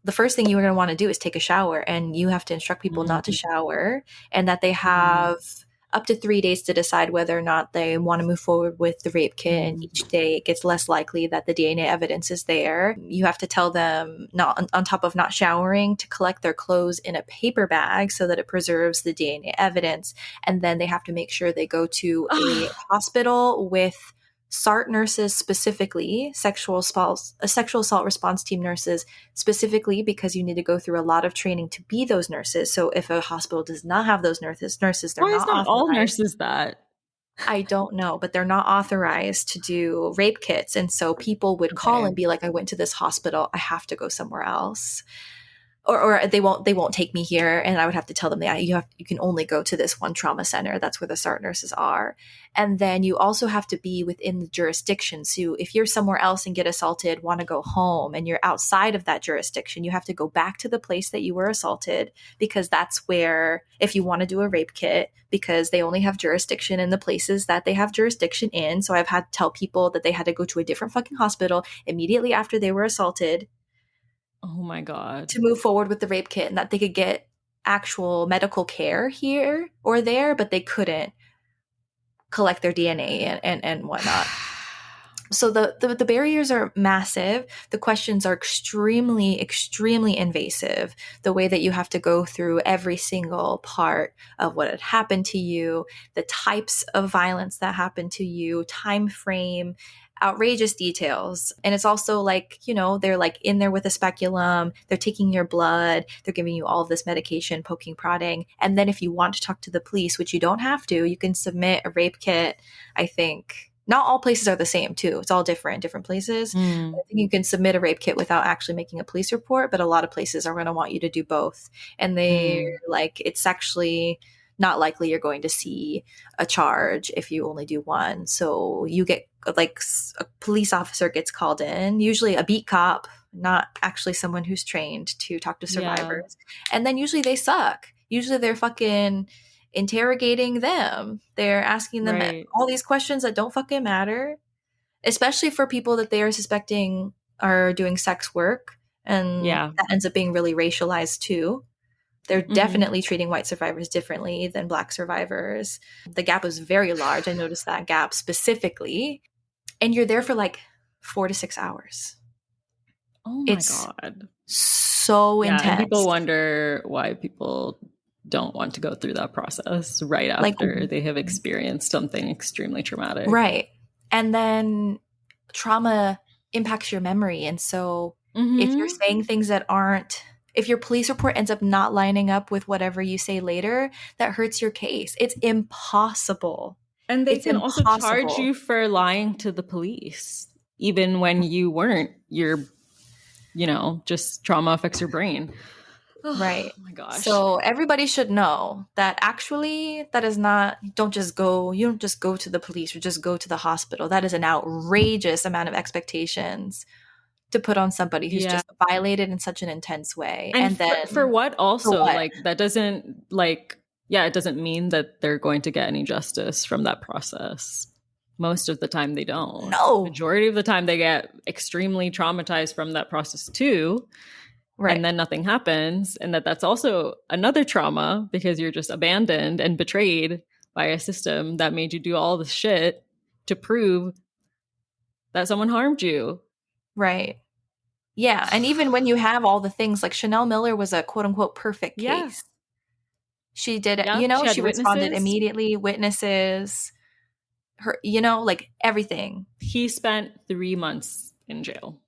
The first thing you're going to want to do is take a shower, and you have to instruct people not to shower, and that they have up to 3 days to decide whether or not they want to move forward with the rape kit. And each day it gets less likely that the DNA evidence is there. You have to tell them, not on top of not showering, to collect their clothes in a paper bag so that it preserves the DNA evidence. And then they have to make sure they go to a hospital with SART nurses, specifically sexual assault response team nurses, specifically because you need to go through a lot of training to be those nurses. So if a hospital does not have those nurses, they're Why is not not all authorized. nurses that? I don't know, but they're not authorized to do rape kits. And so people would call Okay. and be like, I went to this hospital, I have to go somewhere else. Or they won't take me here, and I would have to tell them that you can only go to this one trauma center. That's where the SART nurses are. And then you also have to be within the jurisdiction. So if you're somewhere else and get assaulted, want to go home, and you're outside of that jurisdiction, you have to go back to the place that you were assaulted, because that's where, if you want to do a rape kit, because they only have jurisdiction in the places that they have jurisdiction in. So I've had to tell people that they had to go to a different fucking hospital immediately after they were assaulted Oh my God. to move forward with the rape kit, and that they could get actual medical care here or there, but they couldn't collect their DNA and whatnot. So the barriers are massive. The questions are extremely, extremely invasive. The way that you have to go through every single part of what had happened to you, the types of violence that happened to you, time frame, outrageous details. And it's also like, they're like in there with a speculum, they're taking your blood, they're giving you all of this medication, poking, prodding. And then if you want to talk to the police, which you don't have to, you can submit a rape kit. I think not all places are the same too. It's all different places. I think you can submit a rape kit without actually making a police report, but a lot of places are going to want you to do both. And they're like, it's actually not likely you're going to see a charge if you only do one. So you get like a police officer gets called in, usually a beat cop, not actually someone who's trained to talk to survivors. And then usually they suck. Usually they're fucking interrogating them. They're asking them all these questions that don't fucking matter, especially for people that they are suspecting are doing sex work. And that ends up being really racialized too. They're definitely treating white survivors differently than Black survivors. The gap was very large. I noticed that gap specifically. And you're there for like 4 to 6 hours. Oh my God. So intense. And people wonder why people don't want to go through that process right after they have experienced something extremely traumatic. Right. And then trauma impacts your memory. And so if you're saying things that aren't, if your police report ends up not lining up with whatever you say later, that hurts your case. It's impossible. And they can also charge you for lying to the police, even when you weren't. Just trauma affects your brain. Right. Oh my gosh. So everybody should know that actually that is not, you don't just go to the police or just go to the hospital. That is an outrageous amount of expectations to put on somebody who's just violated in such an intense way. And then for what also? For what? Like that doesn't it doesn't mean that they're going to get any justice from that process. Most of the time they don't. No. Majority of the time they get extremely traumatized from that process too. Right. and then nothing happens, and that's also another trauma because you're just abandoned and betrayed by a system that made you do all this shit to prove that someone harmed you. Right. Yeah. And even when you have all the things, like Chanel Miller was a quote unquote perfect Yeah. case. She did it, Yeah, she had she responded witnesses. immediately, witnesses, her, like everything. He spent 3 months in jail.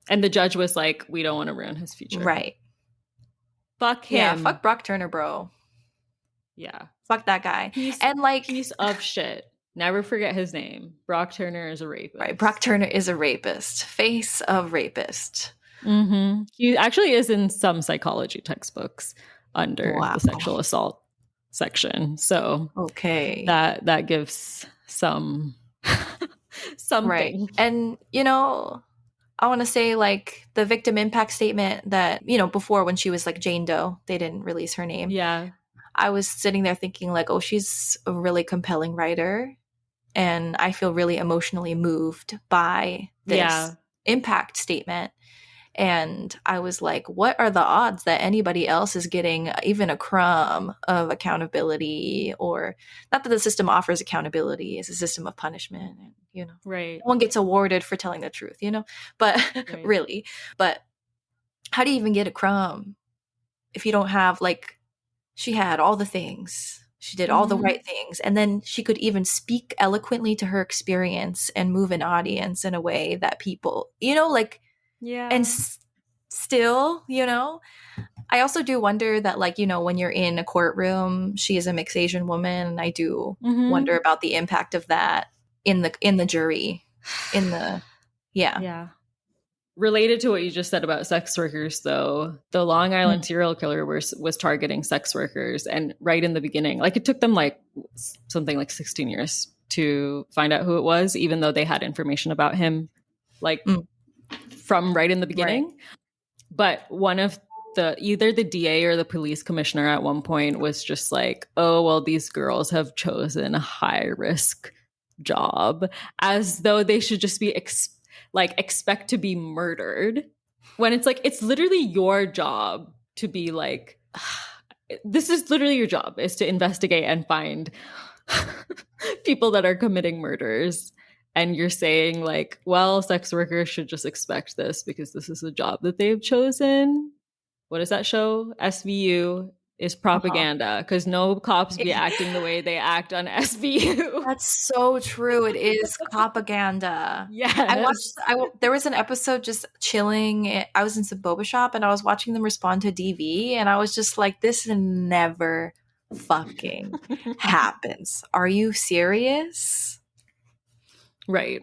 And the judge was like, we don't want to ruin his future. Right. Fuck him. Yeah, fuck Brock Turner, bro. Yeah. Fuck that guy. Piece of shit. Never forget his name. Brock Turner is a rapist. Right. Brock Turner is a rapist. Face of rapist. Mm-hmm. He actually is in some psychology textbooks under the sexual assault section. So okay, that gives some something. Right. And I want to say, like, the victim impact statement that, before, when she was like Jane Doe, they didn't release her name. Yeah. I was sitting there thinking, like, oh, she's a really compelling writer. And I feel really emotionally moved by this impact statement. And I was like, what are the odds that anybody else is getting even a crumb of accountability? Or not that the system offers accountability, it's a system of punishment. And, right. No one gets awarded for telling the truth, but right. really. But how do you even get a crumb if you don't have, like, she had all the things. She did all the right things. And then she could even speak eloquently to her experience and move an audience in a way that people, like, yeah. And still, I also do wonder that, like, when you're in a courtroom, she is a mixed Asian woman. And I do wonder about the impact of that in the jury, Yeah. Related to what you just said about sex workers, though, the Long Island serial killer was targeting sex workers. And right in the beginning, like, it took them like something like 16 years to find out who it was, even though they had information about him, like from right in the beginning. Right. But one of either the DA or the police commissioner at one point was just like, oh, well, these girls have chosen a high risk job, as though they should just be expect to be murdered, when it's like, it's literally your job to be like, this is literally your job, is to investigate and find people that are committing murders. And you're saying, like, well, sex workers should just expect this because this is a job that they've chosen. What is that show? SVU is propaganda, because no cops be acting the way they act on SVU. That's so true. It is propaganda. Yeah. There was an episode just chilling. I was in some boba shop and I was watching them respond to DV, and I was just like, this never fucking happens. Are you serious? Right.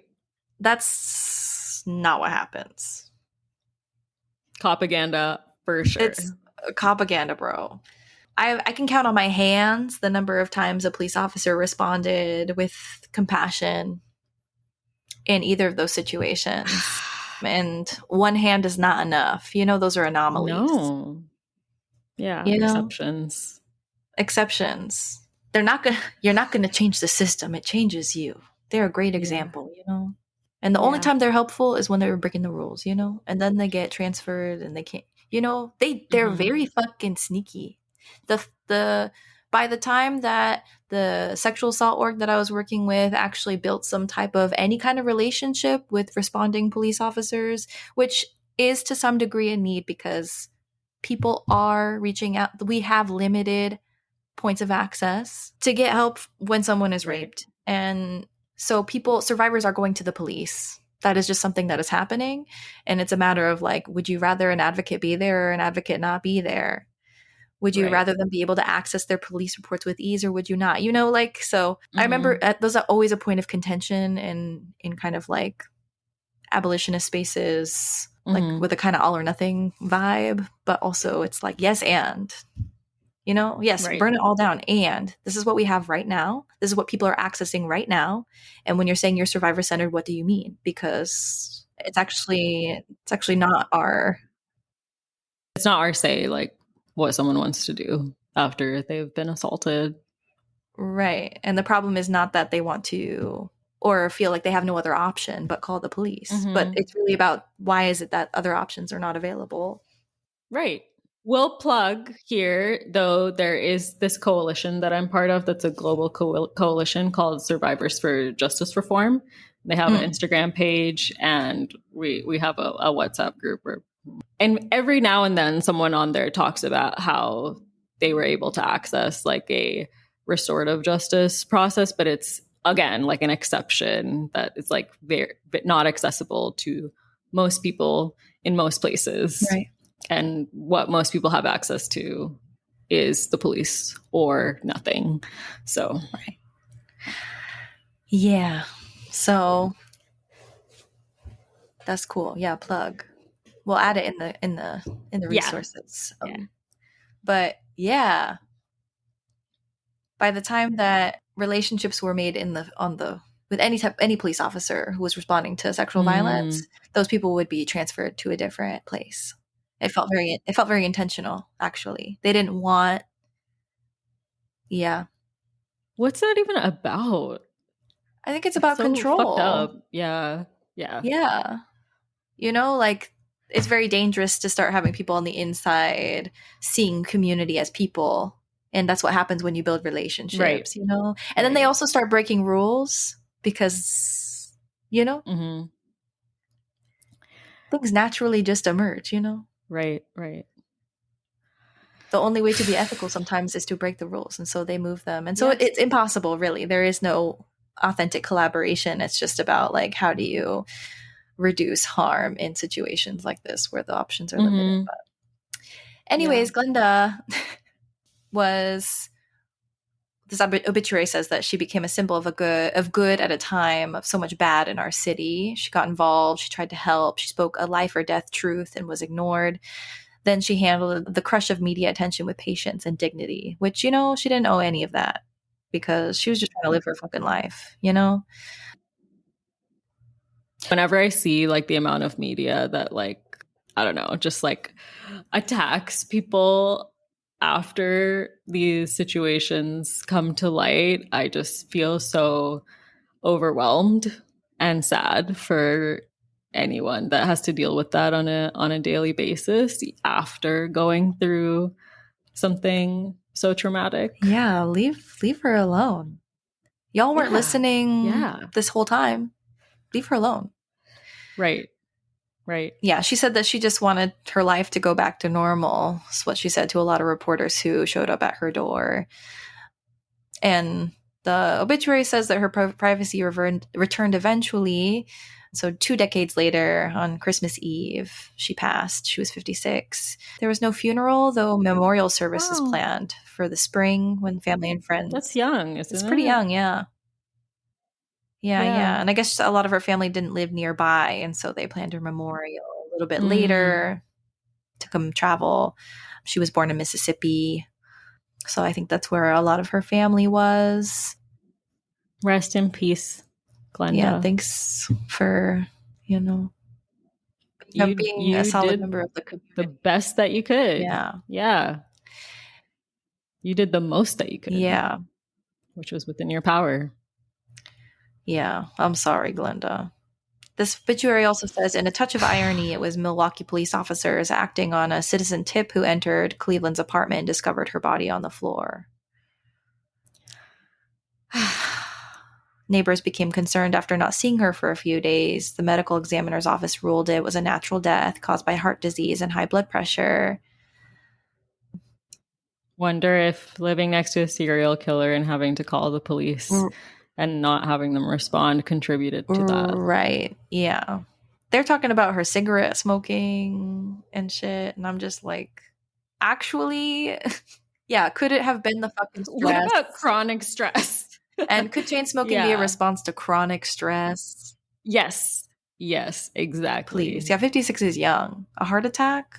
That's not what happens. Propaganda, for sure. It's propaganda, bro. I can count on my hands the number of times a police officer responded with compassion in either of those situations. And one hand is not enough. Those are anomalies. No. Yeah, exceptions. Exceptions. You're not gonna change the system. It changes you. They're a great example, And the only time they're helpful is when they're breaking the rules, and then they get transferred and they can't, they're very fucking sneaky. By the time that the sexual assault org that I was working with actually built some type of any kind of relationship with responding police officers, which is to some degree a need because people are reaching out. We have limited points of access to get help when someone is raped. And so survivors are going to the police. That is just something that is happening. And it's a matter of, like, would you rather an advocate be there or an advocate not be there? Would you rather them be able to access their police reports with ease, or would you not? So I remember those are always a point of contention in kind of like abolitionist spaces, like with a kind of all or nothing vibe. But also it's like, yes, and, yes, burn it all down. And this is what we have right now. This is what people are accessing right now. And when you're saying you're survivor centered, what do you mean? Because it's actually not our. It's not our say, like, what someone wants to do after they've been assaulted. Right. And the problem is not that they want to or feel like they have no other option but call the police. But it's really about why is it that other options are not available. Right. We'll plug here, though, there is this coalition that I'm part of that's a global coalition called Survivors for Justice Reform. They have an Instagram page, and we have a WhatsApp group. And every now and then someone on there talks about how they were able to access like a restorative justice process, but it's, again, like an exception that it's like very not accessible to most people in most places. Right. And what most people have access to is the police or nothing. So, right. Yeah. So that's cool. Yeah, plug. We'll add it in the resources. Yeah. But yeah, by the time that relationships were made with any police officer who was responding to sexual violence, those people would be transferred to a different place. It felt very intentional, actually. They didn't want. Yeah. What's that even about? I think it's about so control. Fucked up. Yeah. Yeah. You know, like, it's very dangerous to start having people on the inside seeing community as people. And that's what happens when you build relationships, right. you know? And then they also start breaking rules because, you know, things naturally just emerge, you know? Right. The only way to be ethical sometimes is to break the rules. And so they move them. And so it's impossible, really. There is no authentic collaboration. It's just about, like, how do you reduce harm in situations like this where the options are limited. But anyways, Glenda was, this obituary says that she became a symbol of good at a time of so much bad in our city. She got involved. She tried to help. She spoke a life or death truth and was ignored. Then she handled the crush of media attention with patience and dignity, which, you know, she didn't owe any of that because she was just trying to live her fucking life, you know? Whenever I see like the amount of media that, like, I don't know, just like attacks people after these situations come to light, I just feel so overwhelmed and sad for anyone that has to deal with that on a daily basis after going through something so traumatic. Yeah, leave her alone. Y'all weren't listening this whole time. Leave her alone. Right. Yeah, she said that she just wanted her life to go back to normal. That's what she said to a lot of reporters who showed up at her door. And the obituary says that her privacy returned eventually. So 2 decades later, on Christmas Eve, she passed. She was 56. There was no funeral, though memorial service is planned for the spring when family and friends. That's young, isn't it? It's pretty young, yeah. Yeah. And I guess a lot of her family didn't live nearby, and so they planned her memorial a little bit later to come travel. She was born in Mississippi, so I think that's where a lot of her family was. Rest in peace, Glenda. Yeah, thanks for, you know, being a solid member of the community. The best that you could. Yeah. You did the most that you could. Yeah. Which was within your power. Yeah, I'm sorry, Glenda. This obituary also says, in a touch of irony, it was Milwaukee police officers acting on a citizen tip who entered Cleveland's apartment and discovered her body on the floor. Neighbors became concerned after not seeing her for a few days. The medical examiner's office ruled it was a natural death caused by heart disease and high blood pressure. Wonder if living next to a serial killer and having to call the police and not having them respond contributed to that. Right. Yeah. They're talking about her cigarette smoking and shit. And I'm just like, actually, yeah, could it have been the fucking stress? What about chronic stress? And could chain smoking be a response to chronic stress? Yes, exactly. Please. Yeah, 56 is young. A heart attack?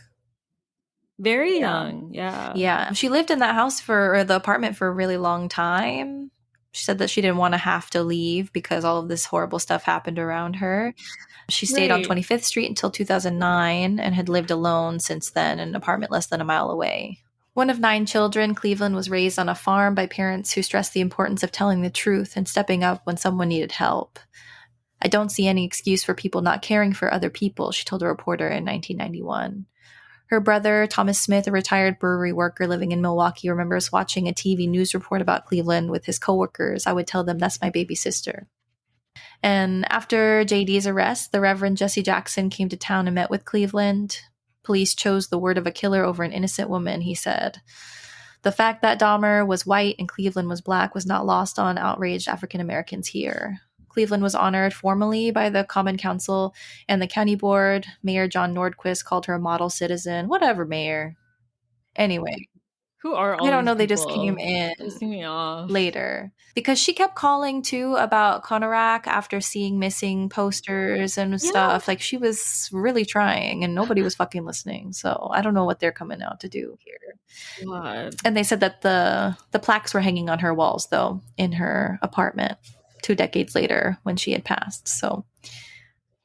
Very young, yeah. Yeah. She lived in that house or the apartment for a really long time. She said that she didn't want to have to leave because all of this horrible stuff happened around her. She stayed on 25th Street until 2009 and had lived alone since then in an apartment less than a mile away. One of 9 children, Cleveland was raised on a farm by parents who stressed the importance of telling the truth and stepping up when someone needed help. I don't see any excuse for people not caring for other people, she told a reporter in 1991. Her brother, Thomas Smith, a retired brewery worker living in Milwaukee, remembers watching a TV news report about Cleveland with his coworkers. I would tell them, that's my baby sister. And after JD's arrest, the Reverend Jesse Jackson came to town and met with Cleveland. Police chose the word of a killer over an innocent woman, he said. The fact that Dahmer was white and Cleveland was black was not lost on outraged African Americans here. Cleveland was honored formally by the Common Council and the county board. Mayor John Nordquist called her a model citizen. Whatever, mayor. Anyway, Who are all I don't these know. They just people? came in Pissing me off. later because she kept calling too about Conorak after seeing missing posters and stuff. Like she was really trying and nobody was fucking listening. So I don't know what they're coming out to do here. God. And they said that the plaques were hanging on her walls though in her apartment 2 decades later when she had passed. So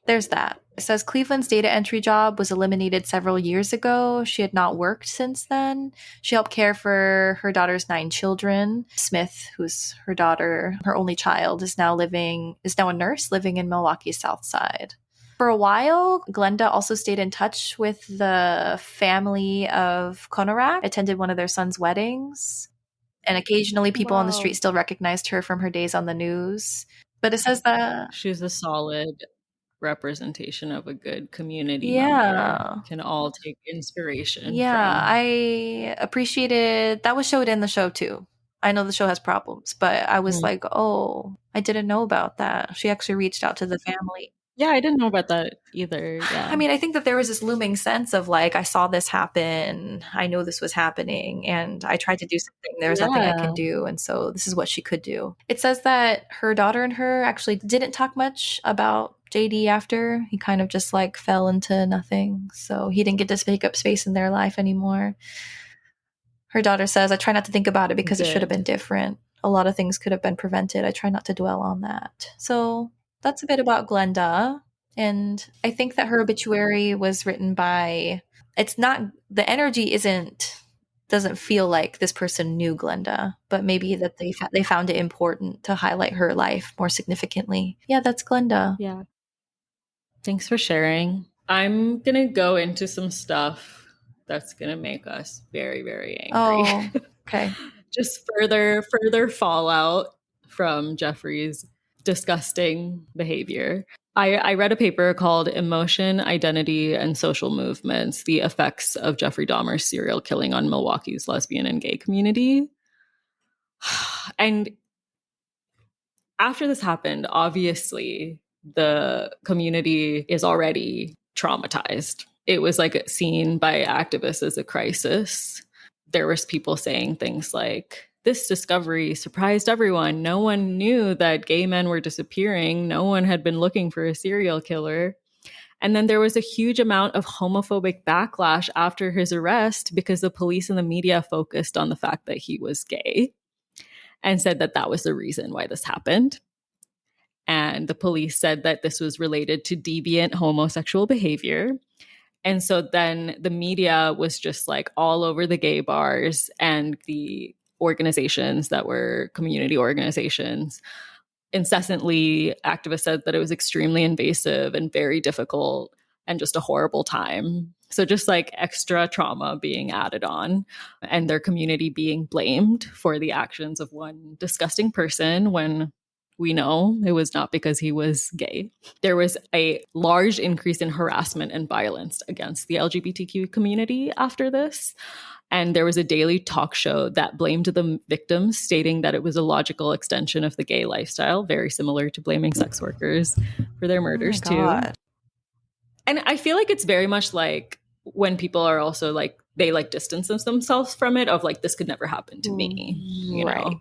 there's that. It says Cleveland's data entry job was eliminated several years ago. She had not worked since then. She helped care for her daughter's 9 children. Smith, who's her daughter, her only child, is now a nurse living in Milwaukee's South Side. For a while, Glenda also stayed in touch with the family of Konorak, attended one of their son's weddings, and occasionally people on the street still recognized her from her days on the news. But it says that she's a solid representation of a good community member. Can all take inspiration from. I appreciated that was showed in the show too. I know the show has problems, but I was like, oh, I didn't know about that. She actually reached out to the family. Yeah, I didn't know about that either. Yeah. I mean, I think that there was this looming sense of like, I saw this happen. I know this was happening and I tried to do something. There's nothing I can do. And so this is what she could do. It says that her daughter and her actually didn't talk much about JD after. He kind of just like fell into nothing. So he didn't get to take up space in their life anymore. Her daughter says, I try not to think about it because it should have been different. A lot of things could have been prevented. I try not to dwell on that. So that's a bit about Glenda. And I think that her obituary was written by, the energy doesn't feel like this person knew Glenda, but maybe that they found it important to highlight her life more significantly. Yeah, that's Glenda. Yeah. Thanks for sharing. I'm going to go into some stuff that's going to make us very, very angry. Oh, okay. Just further fallout from Jeffrey's disgusting behavior. I read a paper called Emotion, Identity, and Social Movements, The Effects of Jeffrey Dahmer's Serial Killing on Milwaukee's Lesbian and Gay Community. And after this happened, obviously, the community is already traumatized. It was like seen by activists as a crisis. There was people saying things like, this discovery surprised everyone. No one knew that gay men were disappearing. No one had been looking for a serial killer. And then there was a huge amount of homophobic backlash after his arrest because the police and the media focused on the fact that he was gay and said that that was the reason why this happened. And the police said that this was related to deviant homosexual behavior. And so then the media was just like all over the gay bars and the organizations that were community organizations. Incessantly, activists said that it was extremely invasive and very difficult and just a horrible time. So just like extra trauma being added on and their community being blamed for the actions of one disgusting person when we know it was not because he was gay. There was a large increase in harassment and violence against the LGBTQ community after this. And there was a daily talk show that blamed the victims, stating that it was a logical extension of the gay lifestyle, very similar to blaming sex workers for their murders too. And I feel like it's very much like when people are also like, they like distance themselves from it of like, this could never happen to me, you know?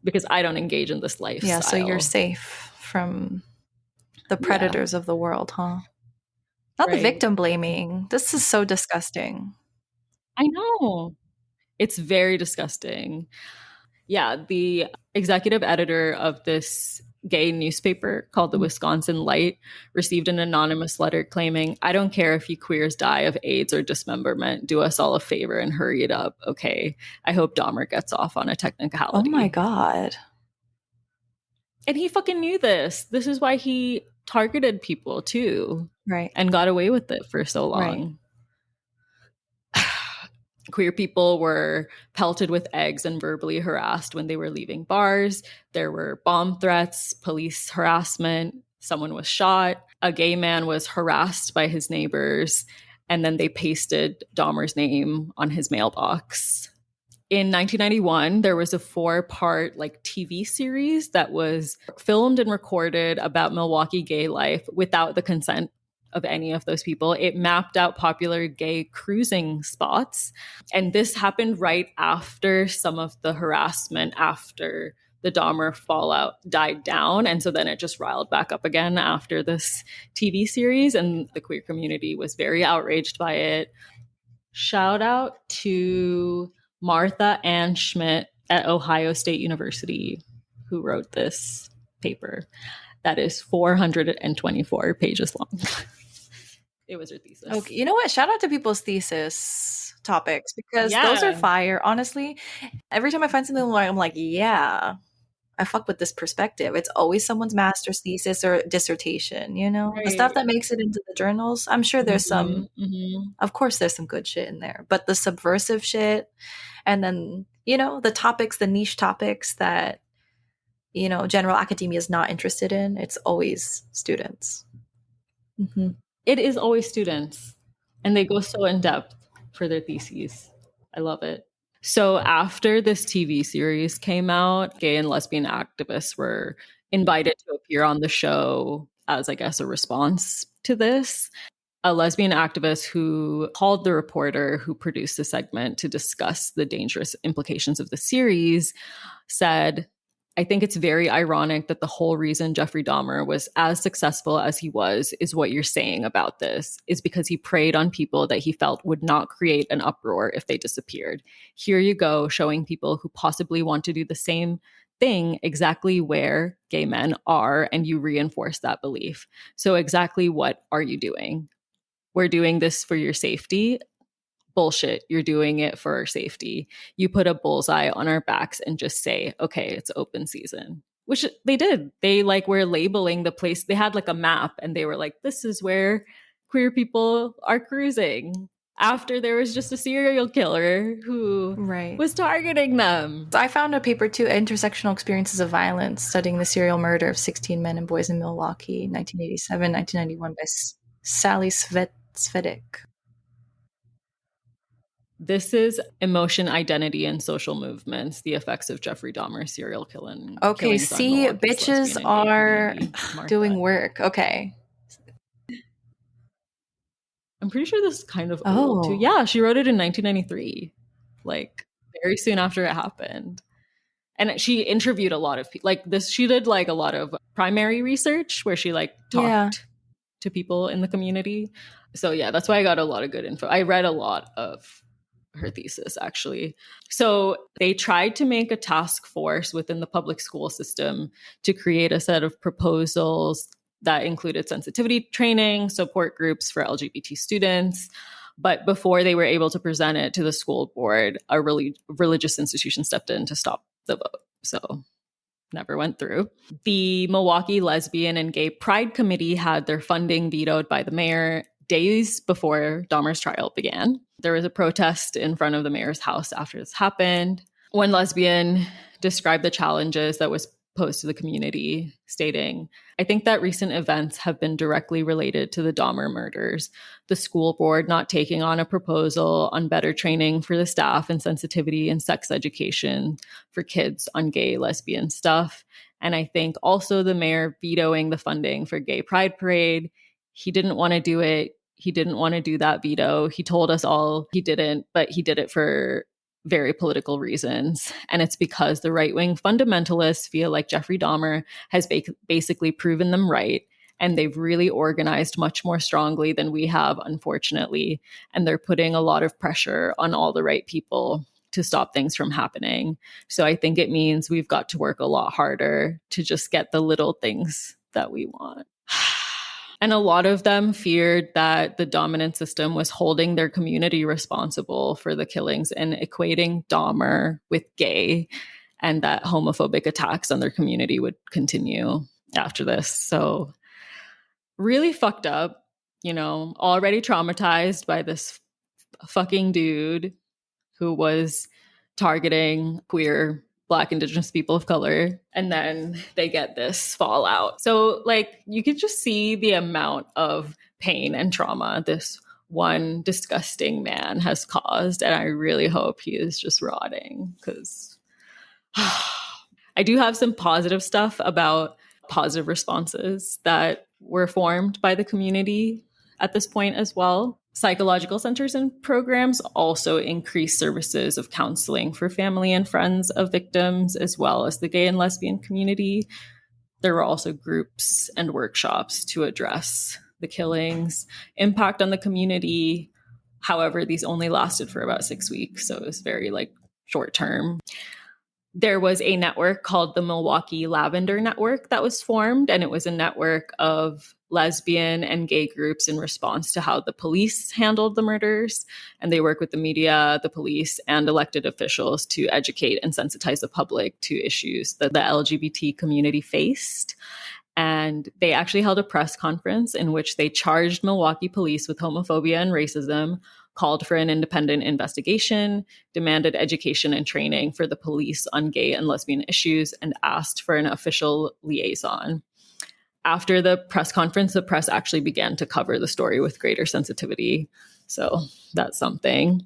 Because I don't engage in this lifestyle. Yeah, so you're safe from the predators of the world, huh? Not the victim blaming. This is so disgusting. I know. It's very disgusting. Yeah, the executive editor of this gay newspaper called the Wisconsin Light received an anonymous letter claiming, "I don't care if you queers die of AIDS or dismemberment. Do us all a favor and hurry it up, okay? I hope Dahmer gets off on a technicality." Oh my God. And he fucking knew this. This is why he targeted people too. Right. And got away with it for so long. Right. Queer people were pelted with eggs and verbally harassed when they were leaving bars. There were bomb threats, police harassment. Someone was shot. A gay man was harassed by his neighbors. And then they pasted Dahmer's name on his mailbox. In 1991, there was a 4-part TV series that was filmed and recorded about Milwaukee gay life without the consent of any of those people. It mapped out popular gay cruising spots. And this happened right after some of the harassment after the Dahmer fallout died down. And so then it just riled back up again after this TV series. And the queer community was very outraged by it. Shout out to Martha Ann Schmidt at Ohio State University, who wrote this paper that is 424 pages long. It was her thesis. Okay, you know what? Shout out to people's thesis topics, because those are fire. Honestly, every time I find something where I'm like, yeah, I fuck with this perspective. It's always someone's master's thesis or dissertation, right. The stuff that makes it into the journals. I'm sure there's some, of course there's some good shit in there, but the subversive shit, and then, the topics, the niche topics that, general academia is not interested in, it's always students. Mm-hmm. It is always students, and they go so in depth for their theses. I love it. So after this TV series came out, gay and lesbian activists were invited to appear on the show as, I guess, a response to this. A lesbian activist who called the reporter who produced the segment to discuss the dangerous implications of the series said, "I think it's very ironic that the whole reason Jeffrey Dahmer was as successful as he was is what you're saying about this, is because he preyed on people that he felt would not create an uproar if they disappeared. Here you go, showing people who possibly want to do the same thing exactly where gay men are, and you reinforce that belief. So exactly what are you doing? We're doing this for your safety. Bullshit. You're doing it for our safety. You put a bullseye on our backs and just say, okay, it's open season," which they did. They were labeling the place. They had a map, and they were like, this is where queer people are cruising, after there was just a serial killer who was targeting them. I found a paper too, Intersectional Experiences of Violence, studying the serial murder of 16 men and boys in Milwaukee, 1987-1991, by Sally Fedak. This is Emotion, Identity, and Social Movements, the effects of Jeffrey Dahmer's serial killing. Okay, see, bitches are doing work. Okay. I'm pretty sure this is kind of old too. Yeah, she wrote it in 1993, very soon after it happened. And she interviewed a lot of people. She did a lot of primary research where she talked to people in the community. So yeah, that's why I got a lot of good info. I read a lot of her thesis, actually. So they tried to make a task force within the public school system to create a set of proposals that included sensitivity training, support groups for LGBT students. But before they were able to present it to the school board, a religious institution stepped in to stop the vote. So never went through. The Milwaukee Lesbian and Gay Pride Committee had their funding vetoed by the mayor days before Dahmer's trial began. There was a protest in front of the mayor's house after this happened. One lesbian described the challenges that was posed to the community, stating, "I think that recent events have been directly related to the Dahmer murders. The school board not taking on a proposal on better training for the staff and sensitivity and sex education for kids on gay, lesbian stuff. And I think also the mayor vetoing the funding for Gay Pride Parade. He didn't want to do it. He didn't want to do that veto. He told us all he didn't, but he did it for very political reasons. And it's because the right-wing fundamentalists feel like Jeffrey Dahmer has basically proven them right. And they've really organized much more strongly than we have, unfortunately. And they're putting a lot of pressure on all the right people. to stop things from happening. So I think it means we've got to work a lot harder to just get the little things that we want. And a lot of them feared that the dominant system was holding their community responsible for the killings and equating Dahmer with gay, and that homophobic attacks on their community would continue after this. So really fucked up, already traumatized by this fucking dude who was targeting queer, Black, Indigenous people of color. And then they get this fallout. So you could just see the amount of pain and trauma this one disgusting man has caused. And I really hope he is just rotting, because I do have some positive stuff about positive responses that were formed by the community at this point as well. Psychological centers and programs also increase services of counseling for family and friends of victims, as well as the gay and lesbian community. There were also groups and workshops to address the killings, impact on the community. However, these only lasted for about 6 weeks, so it was very short term. There was a network called the Milwaukee Lavender Network that was formed, and it was a network of lesbian and gay groups in response to how the police handled the murders. And they work with the media, the police, and elected officials to educate and sensitize the public to issues that the LGBT community faced. And they actually held a press conference in which they charged Milwaukee police with homophobia and racism, called for an independent investigation, demanded education and training for the police on gay and lesbian issues, and asked for an official liaison. After the press conference, the press actually began to cover the story with greater sensitivity. So that's something.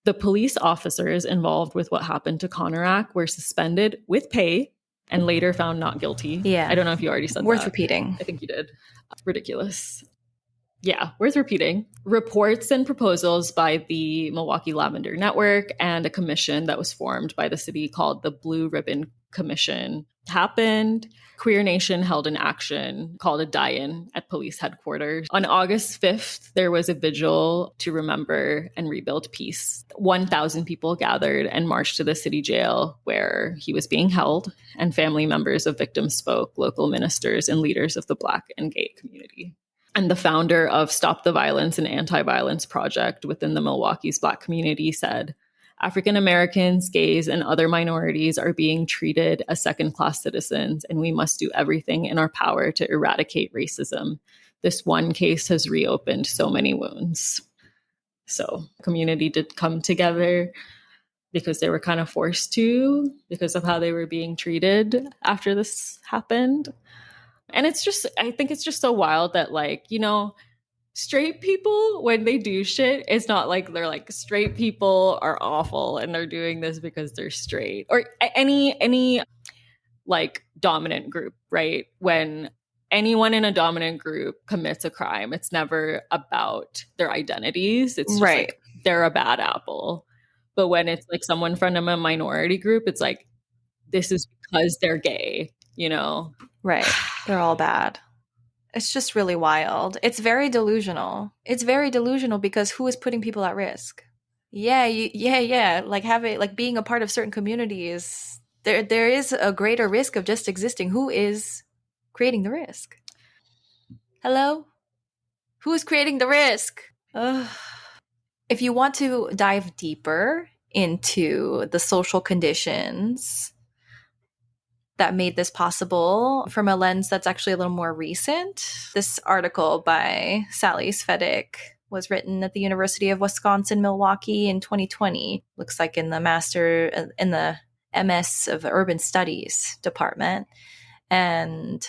The police officers involved with what happened to Conorak were suspended with pay and later found not guilty. Yeah. I don't know if you already said Worth that. repeating. I think you did. Ridiculous. Yeah, worth repeating. Reports and proposals by the Milwaukee Lavender Network and a commission that was formed by the city called the Blue Ribbon Commission happened. Queer Nation held an action called a die-in at police headquarters. On August 5th, there was a vigil to remember and rebuild peace. 1,000 people gathered and marched to the city jail where he was being held, and family members of victims spoke, local ministers, and leaders of the Black and gay community. And the founder of Stop the Violence and Anti-Violence Project within the Milwaukee's Black community said, African Americans, gays, and other minorities are being treated as second-class citizens, and we must do everything in our power to eradicate racism. This one case has reopened so many wounds. So the community did come together because they were kind of forced to, because of how they were being treated after this happened. And I think it's just so wild that straight people, when they do shit, it's not like they're straight people are awful and they're doing this because they're straight, or any dominant group, right? When anyone in a dominant group commits a crime, it's never about their identities. It's just right. They're a bad apple. But when it's someone from a minority group, it's this is because they're gay, Right. They're all bad. It's just really wild. It's very delusional. It's very delusional because who is putting people at risk? Yeah. Being a part of certain communities, there is a greater risk of just existing. Who is creating the risk? Hello? Who is creating the risk? Ugh. If you want to dive deeper into the social conditions that made this possible from a lens that's actually a little more recent, this article by Sally Fedak was written at the University of Wisconsin-Milwaukee in 2020. Looks like in the MS of Urban Studies department. And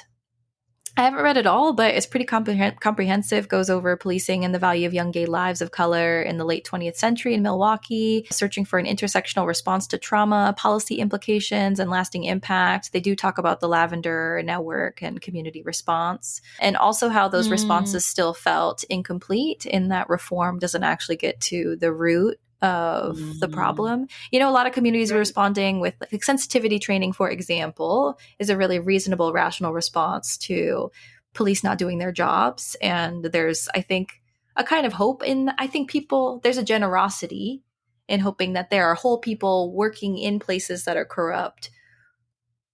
I haven't read it all, but it's pretty comprehensive. Goes over policing and the value of young gay lives of color in the late 20th century in Milwaukee, searching for an intersectional response to trauma, policy implications, and lasting impact. They do talk about the Lavender Network and community response, and also how those responses still felt incomplete in that reform doesn't actually get to the root of the problem. A lot of communities are responding with sensitivity training, for example, is a really reasonable, rational response to police not doing their jobs. And there's, I think, a kind of hope there's a generosity and hoping that there are whole people working in places that are corrupt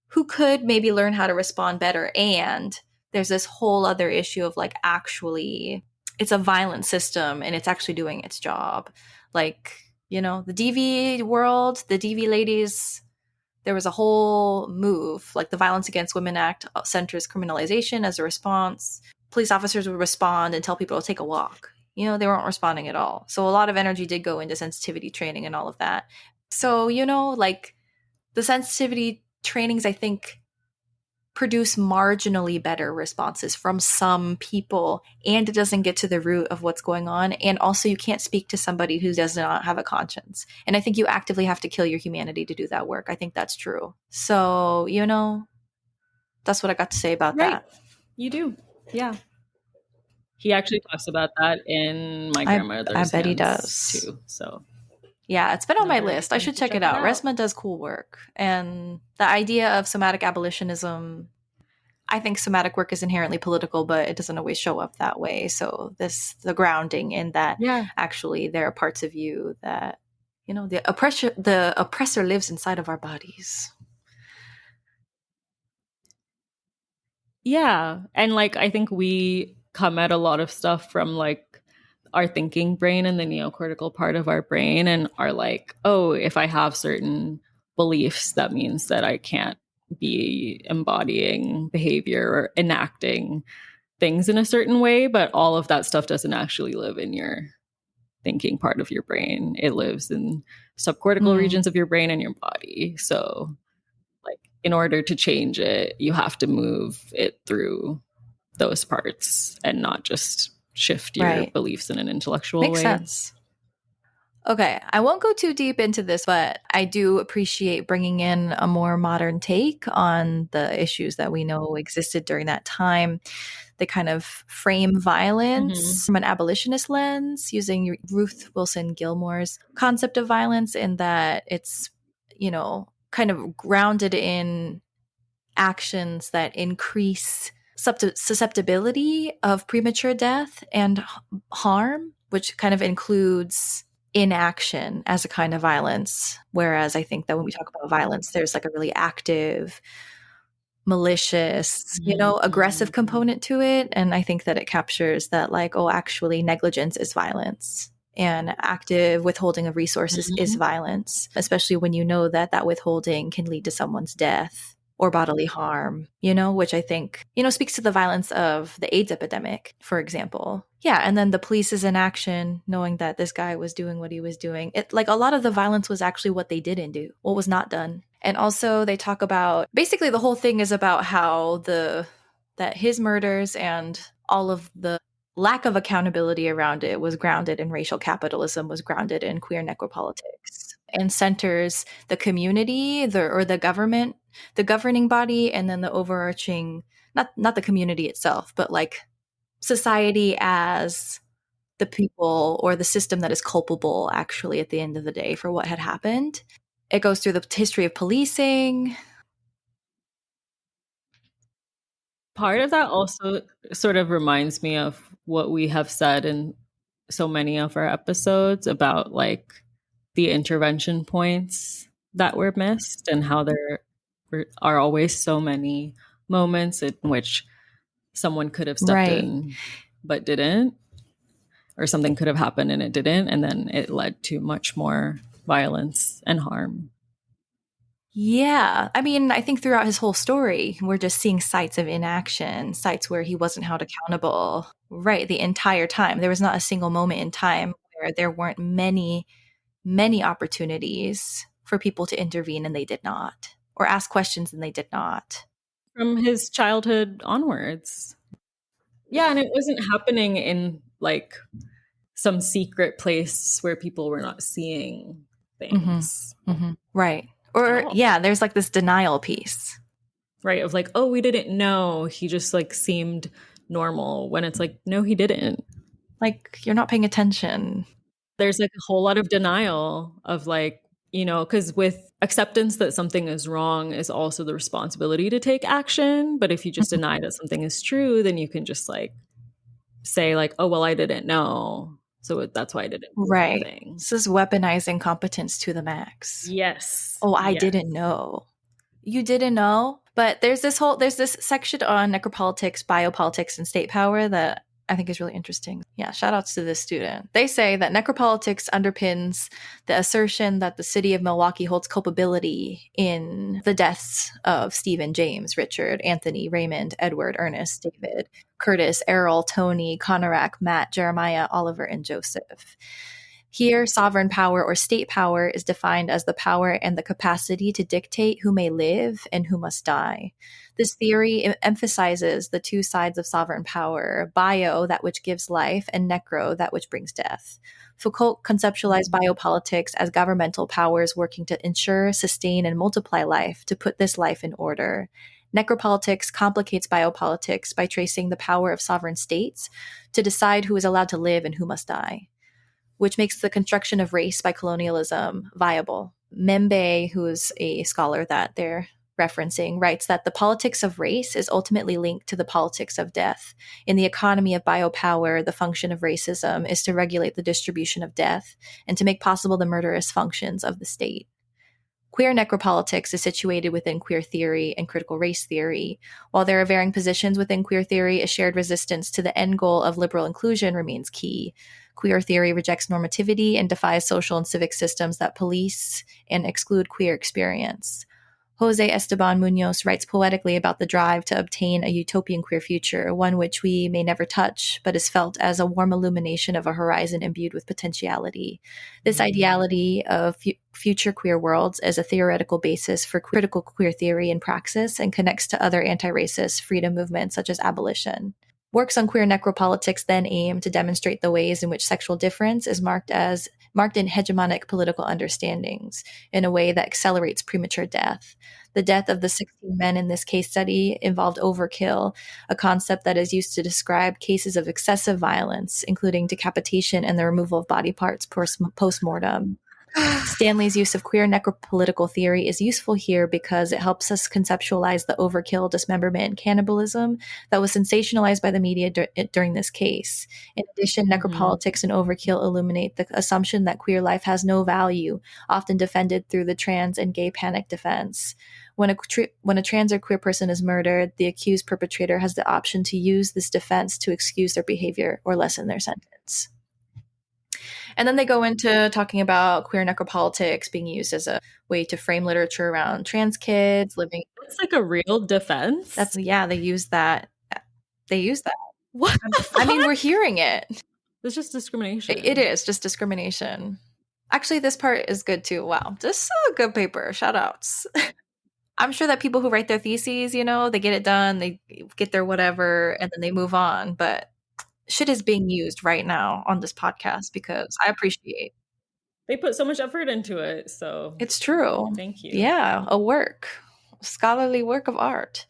who could maybe learn how to respond better. And there's this whole other issue of like, actually, it's a violent system and it's actually doing its job. Like, you know, the DV world, the DV ladies, there was a whole move, like the Violence Against Women Act centers criminalization as a response. Police officers would respond and tell people to take a walk. You know, they weren't responding at all. So a lot of energy did go into sensitivity training and all of that. So, you know, like the sensitivity trainings, I think, produce marginally better responses from some people, and it doesn't get to the root of what's going on. And also, you can't speak to somebody who does not have a conscience. And I think you actively have to kill your humanity to do that work. I think that's true. So, you know, that's what I got to say about that. You do. Yeah. He actually talks about that in My Grandmother's I bet he Hands, does too. So yeah, it's been on my list. I should check it out. Resmaa does cool work. And the idea of somatic abolitionism, I think somatic work is inherently political, but it doesn't always show up that way. So the grounding in that, actually there are parts of you that, you know, the oppressor lives inside of our bodies. Yeah. And like, I think we come at a lot of stuff from like our thinking brain and the neocortical part of our brain, and are like, oh, if I have certain beliefs, that means that I can't be embodying behavior or enacting things in a certain way. But all of that stuff doesn't actually live in your thinking part of your brain. It lives in subcortical regions of your brain and your body. So like, in order to change it, you have to move it through those parts and not just shift your beliefs in an intellectual way. Makes sense. Okay, I won't go too deep into this, but I do appreciate bringing in a more modern take on the issues that we know existed during that time. They kind of frame violence from an abolitionist lens, using Ruth Wilson Gilmore's concept of violence, in that it's, you know, kind of grounded in actions that increase susceptibility of premature death and harm, which kind of includes inaction as a kind of violence. Whereas I think that when we talk about violence, there's like a really active, malicious, you know, aggressive component to it. And I think that it captures that, like, oh, actually negligence is violence, and active withholding of resources is violence, especially when you know that that withholding can lead to someone's death or bodily harm, you know, which I think, you know, speaks to the violence of the AIDS epidemic, for example. Yeah. And then the police's inaction, knowing that this guy was doing what he was doing. It, like, a lot of the violence was actually what they didn't do, what was not done. And also they talk about, basically the whole thing is about how that his murders and all of the lack of accountability around it was grounded in racial capitalism, was grounded in queer necropolitics, and centers the community, the government, the governing body, and then the overarching, not the community itself, but like society as the people or the system that is culpable, actually, at the end of the day, for what had happened. It goes through the history of policing. Part of that also sort of reminds me of what we have said in so many of our episodes about like the intervention points that were missed, and how there are always so many moments in which someone could have stepped in but didn't, or something could have happened and it didn't, and then it led to much more violence and harm. Yeah. I mean, I think throughout his whole story, we're just seeing sites of inaction, sites where he wasn't held accountable, right, the entire time. There was not a single moment in time where there weren't many, many opportunities for people to intervene, and they did not, or ask questions, and they did not. From his childhood onwards. Yeah, and it wasn't happening in like some secret place where people were not seeing things. Right. Or yeah, there's like this denial piece. Right, of like, oh, we didn't know. He just like seemed normal, when it's like, no, he didn't. Like, you're not paying attention. There's like a whole lot of denial of like, you know, because with acceptance that something is wrong is also the responsibility to take action. But if you just deny that something is true, then you can just like say like, oh, well, I didn't know. So that's why I didn't do Right. anything. This is weaponizing competence to the max. Yes. Oh, I Yes. didn't know. You didn't know? But there's this section on necropolitics, biopolitics, and state power that I think is really interesting. Yeah, shout outs to this student. They say that necropolitics underpins the assertion that the city of Milwaukee holds culpability in the deaths of Stephen, James, Richard, Anthony, Raymond, Edward, Ernest, David, Curtis, Errol, Tony, Conorak, Matt, Jeremiah, Oliver, and Joseph. Here, sovereign power or state power is defined as the power and the capacity to dictate who may live and who must die. This theory emphasizes the two sides of sovereign power: bio, that which gives life, and necro, that which brings death. Foucault conceptualized biopolitics as governmental powers working to ensure, sustain, and multiply life, to put this life in order. Necropolitics complicates biopolitics by tracing the power of sovereign states to decide who is allowed to live and who must die, which makes the construction of race by colonialism viable. Membe, who is a scholar that they're referencing, writes that the politics of race is ultimately linked to the politics of death. In the economy of biopower, the function of racism is to regulate the distribution of death and to make possible the murderous functions of the state. Queer necropolitics is situated within queer theory and critical race theory. While there are varying positions within queer theory, a shared resistance to the end goal of liberal inclusion remains key. Queer theory rejects normativity and defies social and civic systems that police and exclude queer experience. Jose Esteban Munoz writes poetically about the drive to obtain a utopian queer future, one which we may never touch, but is felt as a warm illumination of a horizon imbued with potentiality. This ideality of future queer worlds as a theoretical basis for critical queer theory and praxis, and connects to other anti-racist freedom movements such as abolition. Works on queer necropolitics then aim to demonstrate the ways in which sexual difference is marked in hegemonic political understandings in a way that accelerates premature death. The death of the 16 men in this case study involved overkill, a concept that is used to describe cases of excessive violence, including decapitation and the removal of body parts post-mortem. Stanley's use of queer necropolitical theory is useful here because it helps us conceptualize the overkill, dismemberment, and cannibalism that was sensationalized by the media during this case. In addition, necropolitics and overkill illuminate the assumption that queer life has no value, often defended through the trans and gay panic defense. When a trans or queer person is murdered, the accused perpetrator has the option to use this defense to excuse their behavior or lessen their sentence. And then they go into talking about queer necropolitics being used as a way to frame literature around trans kids living. It's like a real defense. They use that. They use that. What? I mean, we're hearing it. It's just discrimination. It is just discrimination. Actually, this part is good too. Wow, this is a good paper. Shout outs. I'm sure that people who write their theses, they get it done, they get their whatever, and then they move on. But shit is being used right now on this podcast because I appreciate. They put so much effort into it, so it's true. Thank you. Yeah, a scholarly work of art.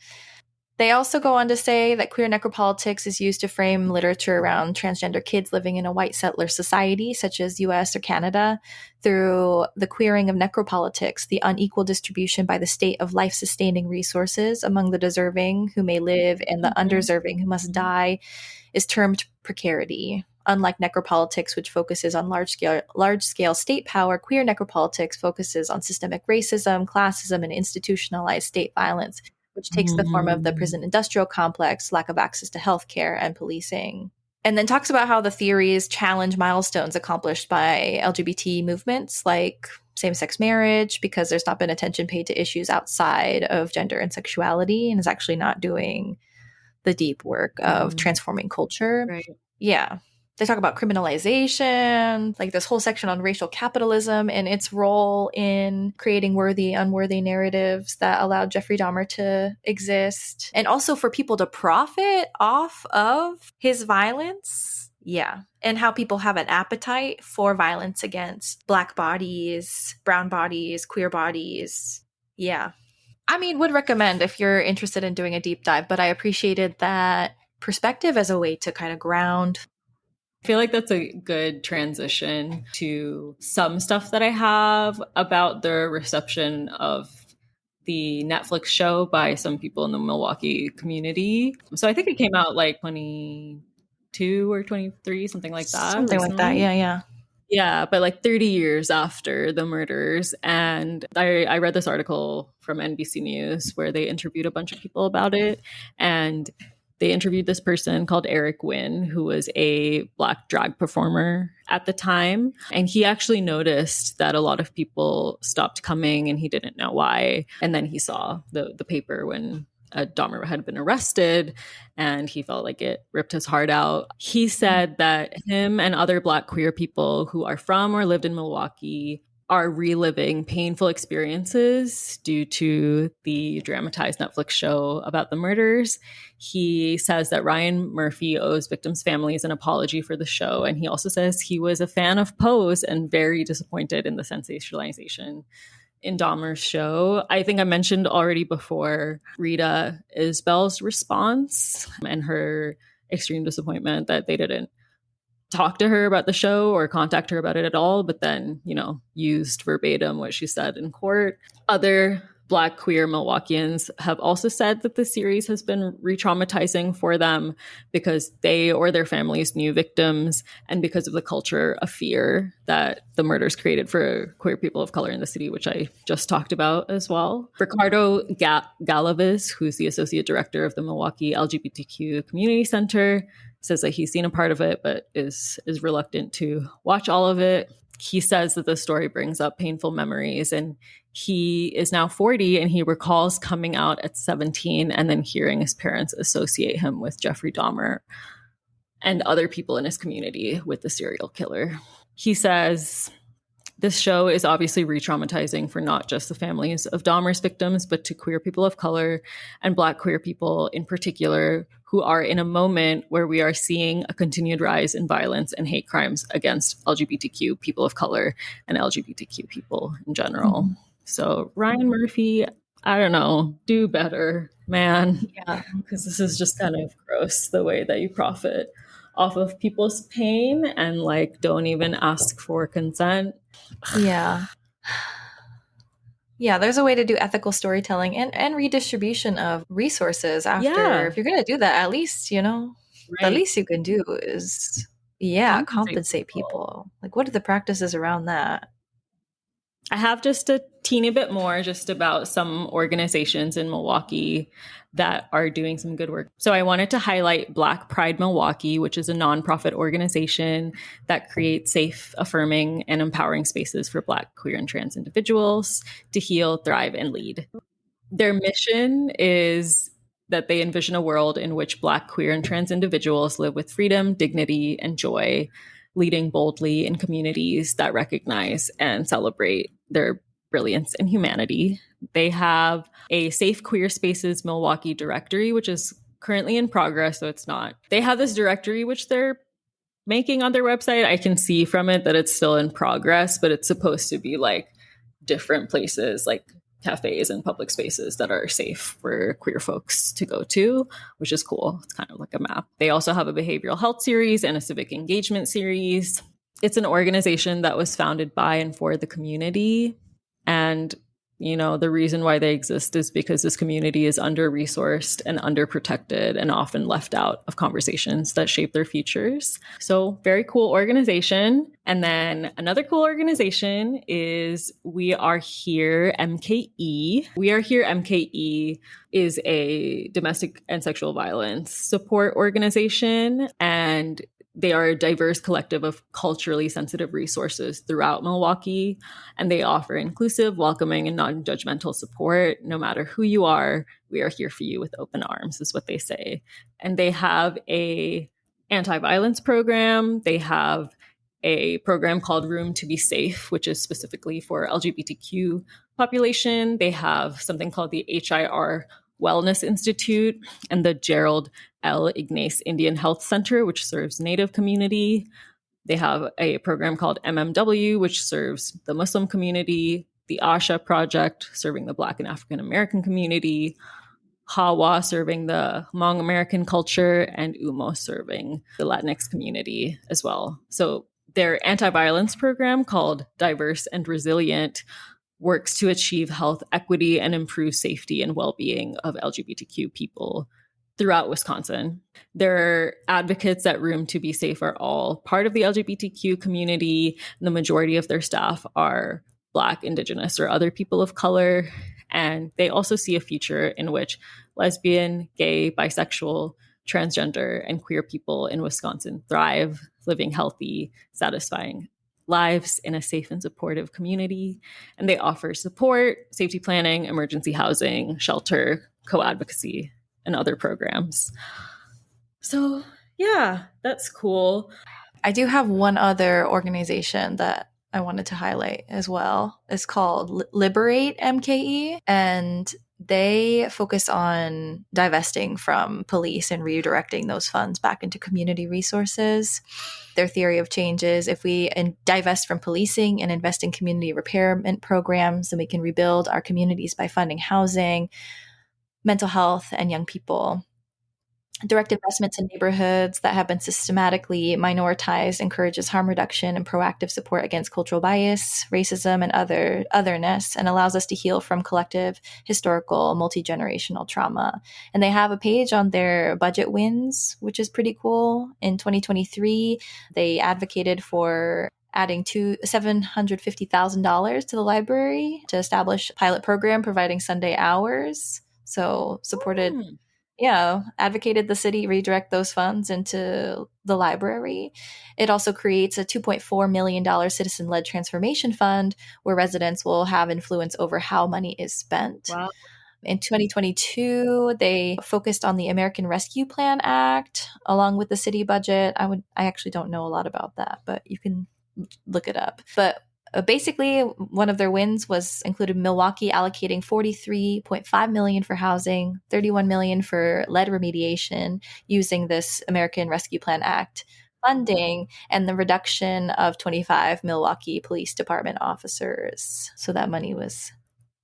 They also go on to say that queer necropolitics is used to frame literature around transgender kids living in a white settler society, such as US or Canada, through the queering of necropolitics, the unequal distribution by the state of life-sustaining resources among the deserving who may live and the undeserving who must die, is termed precarity. Unlike necropolitics, which focuses on large-scale state power, queer necropolitics focuses on systemic racism, classism, and institutionalized state violence, which takes the form of the prison industrial complex, lack of access to healthcare, and policing. And then talks about how the theories challenge milestones accomplished by LGBT movements like same-sex marriage, because there's not been attention paid to issues outside of gender and sexuality, and is actually not doing the deep work of transforming culture. Right. Yeah. They talk about criminalization, like this whole section on racial capitalism and its role in creating worthy, unworthy narratives that allowed Jeffrey Dahmer to exist. And also for people to profit off of his violence. Yeah. And how people have an appetite for violence against Black bodies, brown bodies, queer bodies. Yeah. I mean, would recommend if you're interested in doing a deep dive, but I appreciated that perspective as a way to kind of ground. I feel like that's a good transition to some stuff that I have about the reception of the Netflix show by some people in the Milwaukee community. So I think it came out like 2019 22 or 23, something like that. Something like that. Recently. Yeah. Yeah, but like 30 years after the murders. And I read this article from NBC News where they interviewed a bunch of people about it. And they interviewed this person called Eric Wynn, who was a Black drag performer at the time. And he actually noticed that a lot of people stopped coming and he didn't know why. And then he saw the paper when Dahmer had been arrested, and he felt like it ripped his heart out. He said that him and other Black queer people who are from or lived in Milwaukee are reliving painful experiences due to the dramatized Netflix show about the murders. He says that Ryan Murphy owes victims' families an apology for the show, and he also says he was a fan of Pose and very disappointed in the sensationalization in Dahmer's show. I think I mentioned already before Rita Isbell's response and her extreme disappointment that they didn't talk to her about the show or contact her about it at all, but then, used verbatim what she said in court. Other Black queer Milwaukeeans have also said that the series has been re-traumatizing for them because they or their families knew victims and because of the culture of fear that the murders created for queer people of color in the city, which I just talked about as well. Ricardo Galaviz, who's the associate director of the Milwaukee LGBTQ Community Center, says that he's seen a part of it, but is reluctant to watch all of it. He says that the story brings up painful memories, and he is now 40 and he recalls coming out at 17 and then hearing his parents associate him with Jeffrey Dahmer and other people in his community with the serial killer. He says this show is obviously re-traumatizing for not just the families of Dahmer's victims, but to queer people of color and Black queer people in particular, who are in a moment where we are seeing a continued rise in violence and hate crimes against LGBTQ people of color and LGBTQ people in general. Mm-hmm. So Ryan Murphy, I don't know, do better, man. Yeah, because this is just kind of gross, the way that you profit off of people's pain and like don't even ask for consent. Yeah. Yeah, there's a way to do ethical storytelling and redistribution of resources after. Yeah. If you're going to do that, at least, the least you can do is, compensate people. Like, what are the practices around that? I have just a teeny bit more just about some organizations in Milwaukee that are doing some good work. So I wanted to highlight Black Pride Milwaukee, which is a nonprofit organization that creates safe, affirming, and empowering spaces for Black, queer, and trans individuals to heal, thrive, and lead. Their mission is that they envision a world in which Black, queer, and trans individuals live with freedom, dignity, and joy, leading boldly in communities that recognize and celebrate their brilliance and humanity. They have a Safe Queer Spaces Milwaukee directory, which is currently in progress, so it's not. They have this directory, which they're making on their website. I can see from it that it's still in progress, but it's supposed to be like different places, like cafes and public spaces that are safe for queer folks to go to, which is cool. It's kind of like a map. They also have a behavioral health series and a civic engagement series. It's an organization that was founded by and for the community. And, the reason why they exist is because this community is under-resourced and underprotected and often left out of conversations that shape their futures. So very cool organization. And then another cool organization is We Are Here MKE. We Are Here MKE is a domestic and sexual violence support organization, and they are a diverse collective of culturally sensitive resources throughout Milwaukee, and they offer inclusive, welcoming, and non-judgmental support. No matter who you are, we are here for you with open arms, is what they say. And they have a anti-violence program. They have a program called Room to Be Safe, which is specifically for LGBTQ population. They have something called the HIR Wellness Institute and the Gerald L. Ignace Indian Health Center, which serves Native community. They have a program called MMW, which serves the Muslim community, the Asha Project, serving the Black and African American community, Hawa, serving the Hmong American culture, and UMO, serving the Latinx community as well. So their anti-violence program, called Diverse and Resilient, works to achieve health equity and improve safety and well-being of LGBTQ people throughout Wisconsin. They're advocates that Room to Be Safe are all part of the LGBTQ community. The majority of their staff are Black, Indigenous, or other people of color. And they also see a future in which lesbian, gay, bisexual, transgender, and queer people in Wisconsin thrive, living healthy, satisfying lives in a safe and supportive community. And they offer support, safety planning, emergency housing, shelter, co-advocacy, and other programs. So, yeah, that's cool. I do have one other organization that I wanted to highlight as well. It's called Liberate MKE, and they focus on divesting from police and redirecting those funds back into community resources. Their theory of change is if we divest from policing and invest in community repairment programs, then we can rebuild our communities by funding housing, mental health, and young people. Direct investments in neighborhoods that have been systematically minoritized encourages harm reduction and proactive support against cultural bias, racism, and otherness, and allows us to heal from collective, historical, multi-generational trauma. And they have a page on their budget wins, which is pretty cool. In 2023, they advocated for adding $750,000 to the library to establish a pilot program providing Sunday hours. So supported... advocated the city redirect those funds into the library. It also creates a $2.4 million citizen-led transformation fund where residents will have influence over how money is spent. Wow. In 2022, they focused on the American Rescue Plan Act along with the city budget. I actually don't know a lot about that, but you can look it up. But basically, one of their wins was included Milwaukee allocating $43.5 million for housing, $31 million for lead remediation using this American Rescue Plan Act funding, and the reduction of 25 Milwaukee Police Department officers. So that money was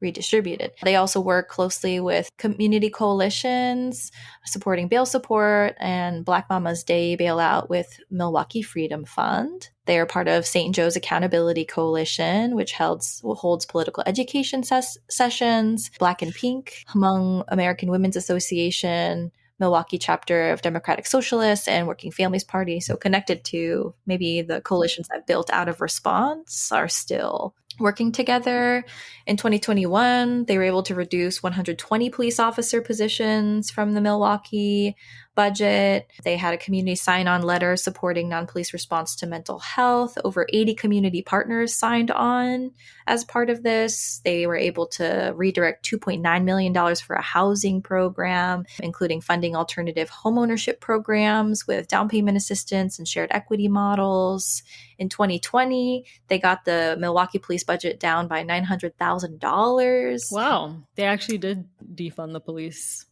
redistributed. They also work closely with community coalitions, supporting bail support and Black Mama's Day bailout with Milwaukee Freedom Fund. They are part of St. Joe's Accountability Coalition, which holds political education sessions, Black and Pink, Hmong American Women's Association, Milwaukee chapter of Democratic Socialists, and Working Families Party. So connected to maybe the coalitions that built out of response are still working together. In 2021, they were able to reduce 120 police officer positions from the Milwaukee budget. They had a community sign-on letter supporting non-police response to mental health. Over 80 community partners signed on as part of this. They were able to redirect $2.9 million for a housing program, including funding alternative homeownership programs with down payment assistance and shared equity models. In 2020, they got the Milwaukee police budget down by $900,000. Wow. They actually did defund the police.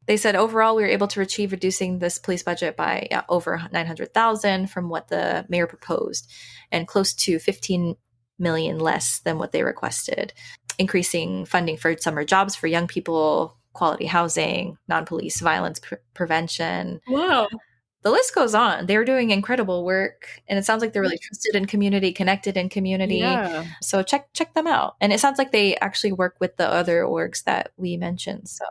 They said overall we were able to achieve reducing this police budget by over $900,000 from what the mayor proposed, and close to $15 million less than what they requested, increasing funding for summer jobs for young people, quality housing, non-police violence prevention. Wow. The list goes on. They're doing incredible work, and it sounds like they're really trusted in community, connected in community. Yeah. So check them out. And it sounds like they actually work with the other orgs that we mentioned. So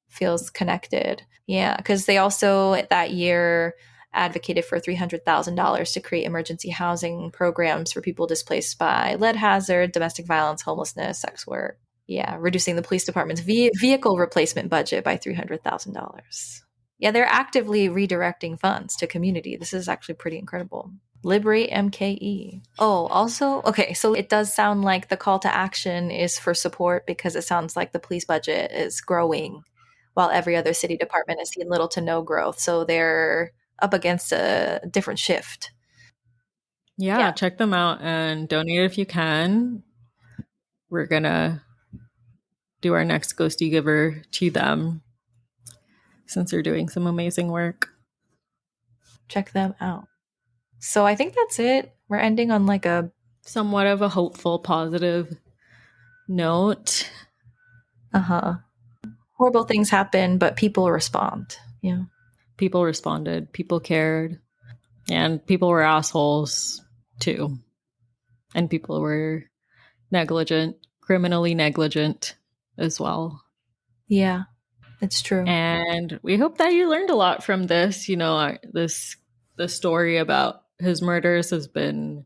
feels connected. Yeah, because they also that year advocated for $300,000 to create emergency housing programs for people displaced by lead hazard, domestic violence, homelessness, sex work. Yeah, reducing the police department's vehicle replacement budget by $300,000. Yeah, they're actively redirecting funds to community. This is actually pretty incredible. Liberate MKE. Oh, also, okay, so it does sound like the call to action is for support because it sounds like the police budget is growing while every other city department is seeing little to no growth. So they're up against a different shift. Yeah, check them out and donate if you can. We're going to do our next Ghosty Giver to them since they're doing some amazing work. Check them out. So I think that's it. We're ending on like a somewhat of a hopeful, positive note. Horrible things happen, but people respond. Yeah. People responded. People cared. And people were assholes too. And people were negligent, criminally negligent as well. Yeah. It's true. And we hope that you learned a lot from this. You know, the story about his murders has been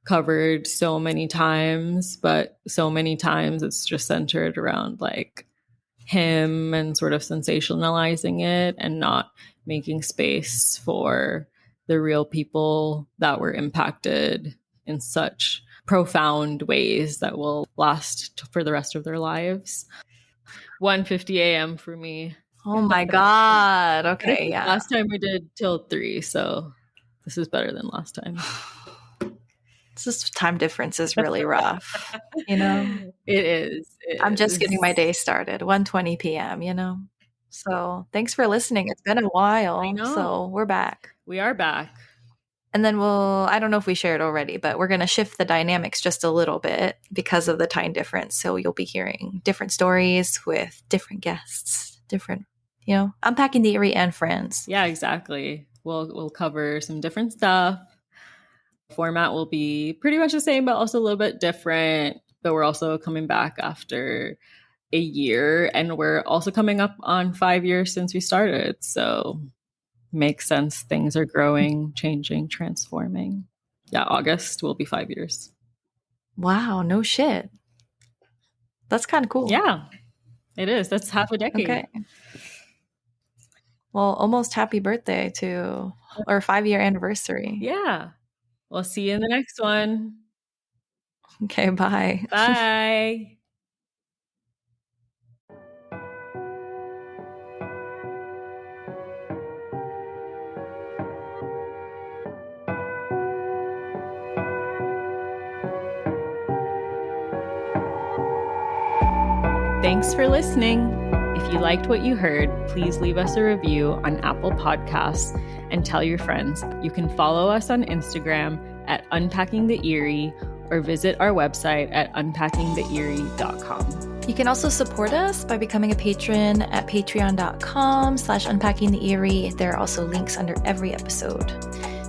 covered so many times, but so many times it's just centered around like him and sort of sensationalizing it and not making space for the real people that were impacted in such profound ways that will last for the rest of their lives. 1:50 a.m. for me. Oh my God. Okay, yeah. Last time we did till 3, so this is better than last time. This time difference is really rough, you know? It is. I'm just getting my day started, 1:20 p.m., you know? So thanks for listening. It's been a while, so we're back. We are back. And then I don't know if we shared already, but we're going to shift the dynamics just a little bit because of the time difference. So you'll be hearing different stories with different guests, different, you know, unpacking the Erie and friends. Yeah, exactly. We'll cover some different stuff. Format will be pretty much the same, but also a little bit different. But we're also coming back after a year, and we're also coming up on 5 years since we started. So makes sense. Things are growing, changing, transforming. Yeah, August will be 5 years. Wow, no shit. That's kind of cool. Yeah, it is. That's half a decade. Okay. Well, almost happy birthday to our 5-year anniversary. Yeah. We'll see you in the next one. Okay, bye. Bye. Thanks for listening. If you liked what you heard, please leave us a review on Apple Podcasts and tell your friends. You can follow us on Instagram at Unpacking the Erie or visit our website at unpackingtheerie.com. You can also support us by becoming a patron at patreon.com/unpackingtheerie. There are also links under every episode.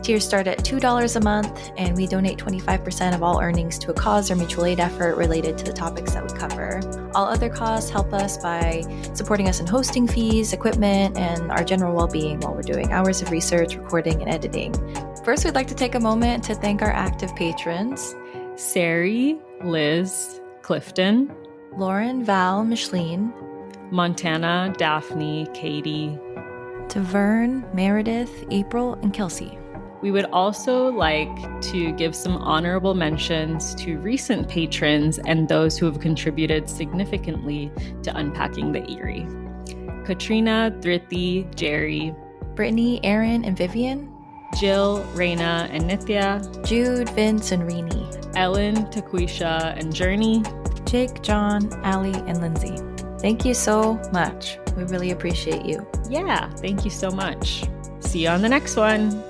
Tiers start at $2 a month, and we donate 25% of all earnings to a cause or mutual aid effort related to the topics that we cover. All other costs help us by supporting us in hosting fees, equipment, and our general well-being while we're doing hours of research, recording, and editing. First, we'd like to take a moment to thank our active patrons: Sari, Liz, Clifton, Lauren, Val, Micheline, Montana, Daphne, Katie, Tavern, Meredith, April, and Kelsey. We would also like to give some honorable mentions to recent patrons and those who have contributed significantly to Unpacking the Erie. Katrina, Dhriti, Jerry, Brittany, Aaron, and Vivian, Jill, Reina, and Nithya, Jude, Vince, and Rini, Ellen, Taquisha, and Journey, Jake, John, Allie, and Lindsay. Thank you so much. We really appreciate you. Yeah, thank you so much. See you on the next one.